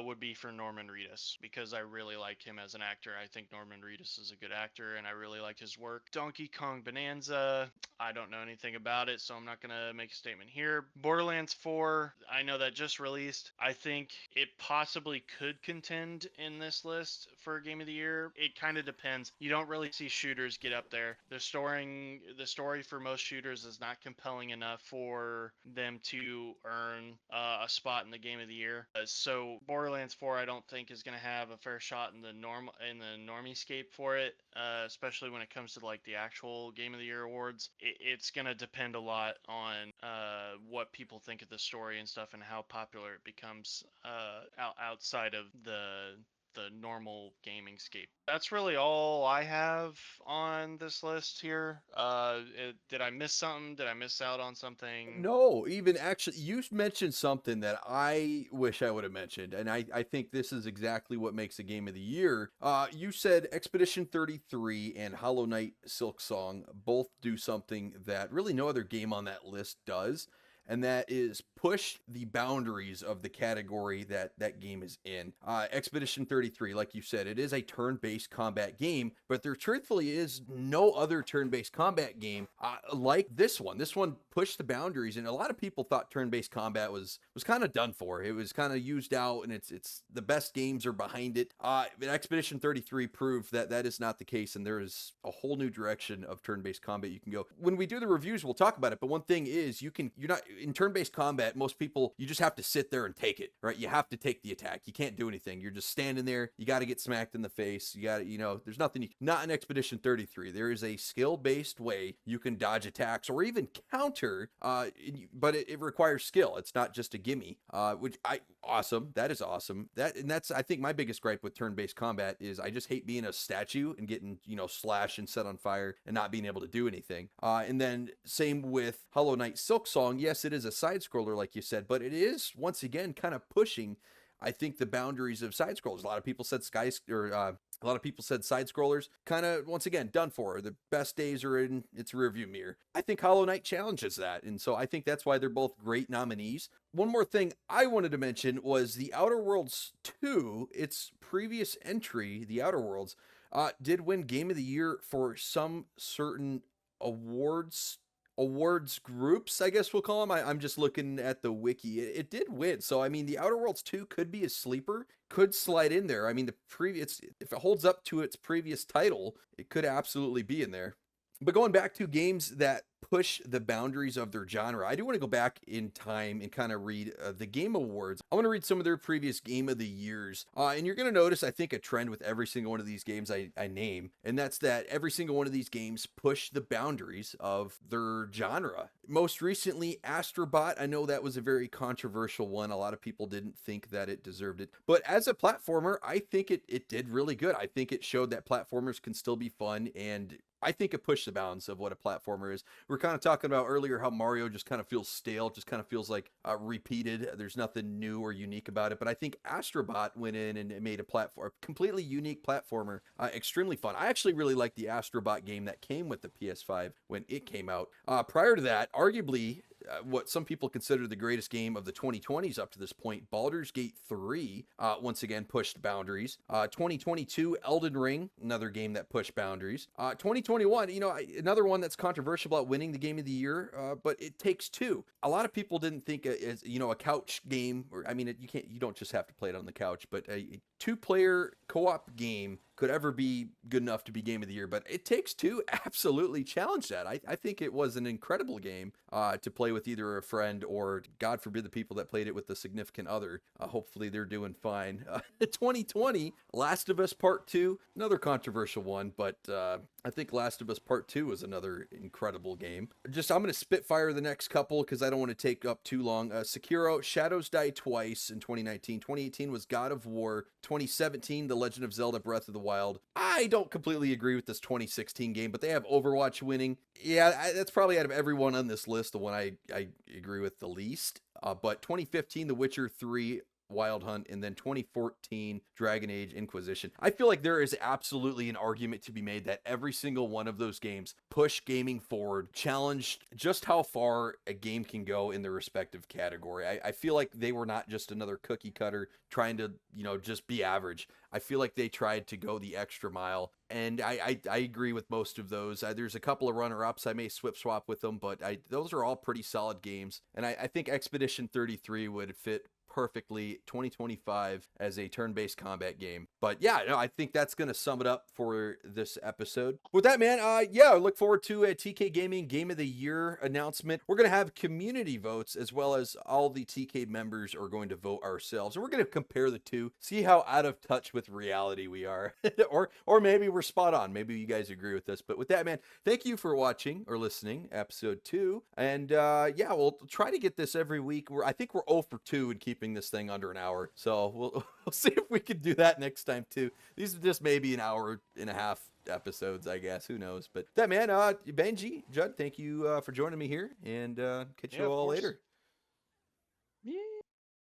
would be for Norman Reedus, because I really like him as an actor. I think Norman Reedus is a good actor, and I really like his work. Donkey Kong Bonanza, I don't know anything about it, so I'm not going to make a statement here. Borderlands 4, I know that just released. I think it possibly could contend in this list for Game of the Year. It kind of depends. You don't really see shooters get up there. The story for most shooters is not compelling enough for them to earn a spot in the Game of the Year. So Borderlands 4, I don't think is going to have a fair shot in the normiescape for it, especially when it comes to like the actual Game of the Year awards. It's going to depend a lot on what people think of the story and stuff, and how popular it becomes outside of the the normal gaming scape. That's really all I have on this list here. Did I miss something? Did I miss out on something? No, even actually, you mentioned something that I wish I would have mentioned, and I think this is exactly what makes a game of the year. You said Expedition 33 and Hollow Knight Silk Song both do something that really no other game on that list does, and that is push the boundaries of the category that game is in. Expedition 33, like you said, it is a turn-based combat game, but there truthfully is no other turn-based combat game like this one. This one pushed the boundaries, and a lot of people thought turn-based combat was kind of done for. It was kind of used out, and it's the best games are behind it. But Expedition 33 proved that that is not the case, and there is a whole new direction of turn-based combat you can go. When we do the reviews, we'll talk about it, but one thing is you're not in turn-based combat. Most people, you just have to sit there and take it, right? You have to take the attack. You can't do anything. You're just standing there. You got to get smacked in the face. You got to, there's nothing, not in Expedition 33. There is a skill-based way you can dodge attacks or even counter, but it requires skill. It's not just a gimme, awesome. That is awesome. That's, I think my biggest gripe with turn-based combat is I just hate being a statue and getting, slashed and set on fire and not being able to do anything. And then same with Hollow Knight Silk Song. Yes, it is a side-scroller, like you said, but it is, once again, kind of pushing, I think, the boundaries of side-scrollers. A lot of people said a lot of people said side-scrollers kind of, once again, done for. The best days are in its rearview mirror. I think Hollow Knight challenges that, and so I think that's why they're both great nominees. One more thing I wanted to mention was The Outer Worlds 2, its previous entry, The Outer Worlds, did win Game of the Year for some certain awards groups, I guess we'll call them. I'm just looking at the wiki. It did win. So, I mean, The Outer Worlds 2 could be a sleeper, could slide in there. I mean, if it holds up to its previous title, it could absolutely be in there. But going back to games that push the boundaries of their genre, I do want to go back in time and kind of read the Game Awards. I want to read some of their previous Game of the Years. And you're going to notice, I think, a trend with every single one of these games I name, and that's that every single one of these games push the boundaries of their genre. Most recently, Astrobot. I know that was a very controversial one. A lot of people didn't think that it deserved it. But as a platformer, I think it did really good. I think it showed that platformers can still be fun, and I think it pushed the bounds of what a platformer is. We were kind of talking about earlier how Mario just kind of feels stale, just kind of feels like repeated. There's nothing new or unique about it. But I think Astrobot went in and made a completely unique platformer, extremely fun. I actually really like the Astrobot game that came with the PS5 when it came out. Prior to that, arguably, what some people consider the greatest game of the 2020s up to this point, Baldur's Gate 3, once again pushed boundaries. 2022, Elden Ring, another game that pushed boundaries. 2021, another one that's controversial about winning the Game of the Year, but It Takes Two. A lot of people didn't think as a couch game, you don't just have to play it on the couch, but a two-player co-op game could ever be good enough to be Game of the Year, but It Takes Two absolutely challenged that. I think it was an incredible game to play with either a friend or, God forbid, the people that played it with a significant other. Hopefully they're doing fine. 2020, Last of Us Part 2, another controversial one, but I think Last of Us Part 2 was another incredible game. I'm going to spitfire the next couple because I don't want to take up too long. Sekiro, Shadows Die Twice in 2019. 2018 was God of War. 2017, The Legend of Zelda Breath of the Wild. I don't completely agree with this 2016 game, but they have Overwatch winning. Yeah, that's probably out of everyone on this list, the one I agree with the least. But 2015, The Witcher 3, Wild Hunt, and then 2014 Dragon Age Inquisition. I feel like there is absolutely an argument to be made that every single one of those games push gaming forward, challenged just how far a game can go in their respective category. I feel like they were not just another cookie cutter trying to, just be average. I feel like they tried to go the extra mile, and I agree with most of those. There's a couple of runner-ups. I may swap with them, but those are all pretty solid games, and I think Expedition 33 would fit perfectly 2025 as a turn-based combat game. But yeah, no, I think that's going to sum it up for this episode. With that, man, I look forward to a TK Gaming Game of the Year announcement. We're going to have community votes, as well as all the TK members are going to vote ourselves. And we're going to compare the two, see how out of touch with reality we are. or maybe we're spot on. Maybe you guys agree with us. But with that, man, thank you for watching or listening, episode 2. And we'll try to get this every week. I think we're 0 for 2 in keeping keeping this thing under an hour. So we'll see if we can do that next time too. These are just maybe an hour and a half episodes, I guess. Who knows? But that, man, Benji, Judd, thank you for joining me here, and catch Yeah, you of all course. later. Yeah.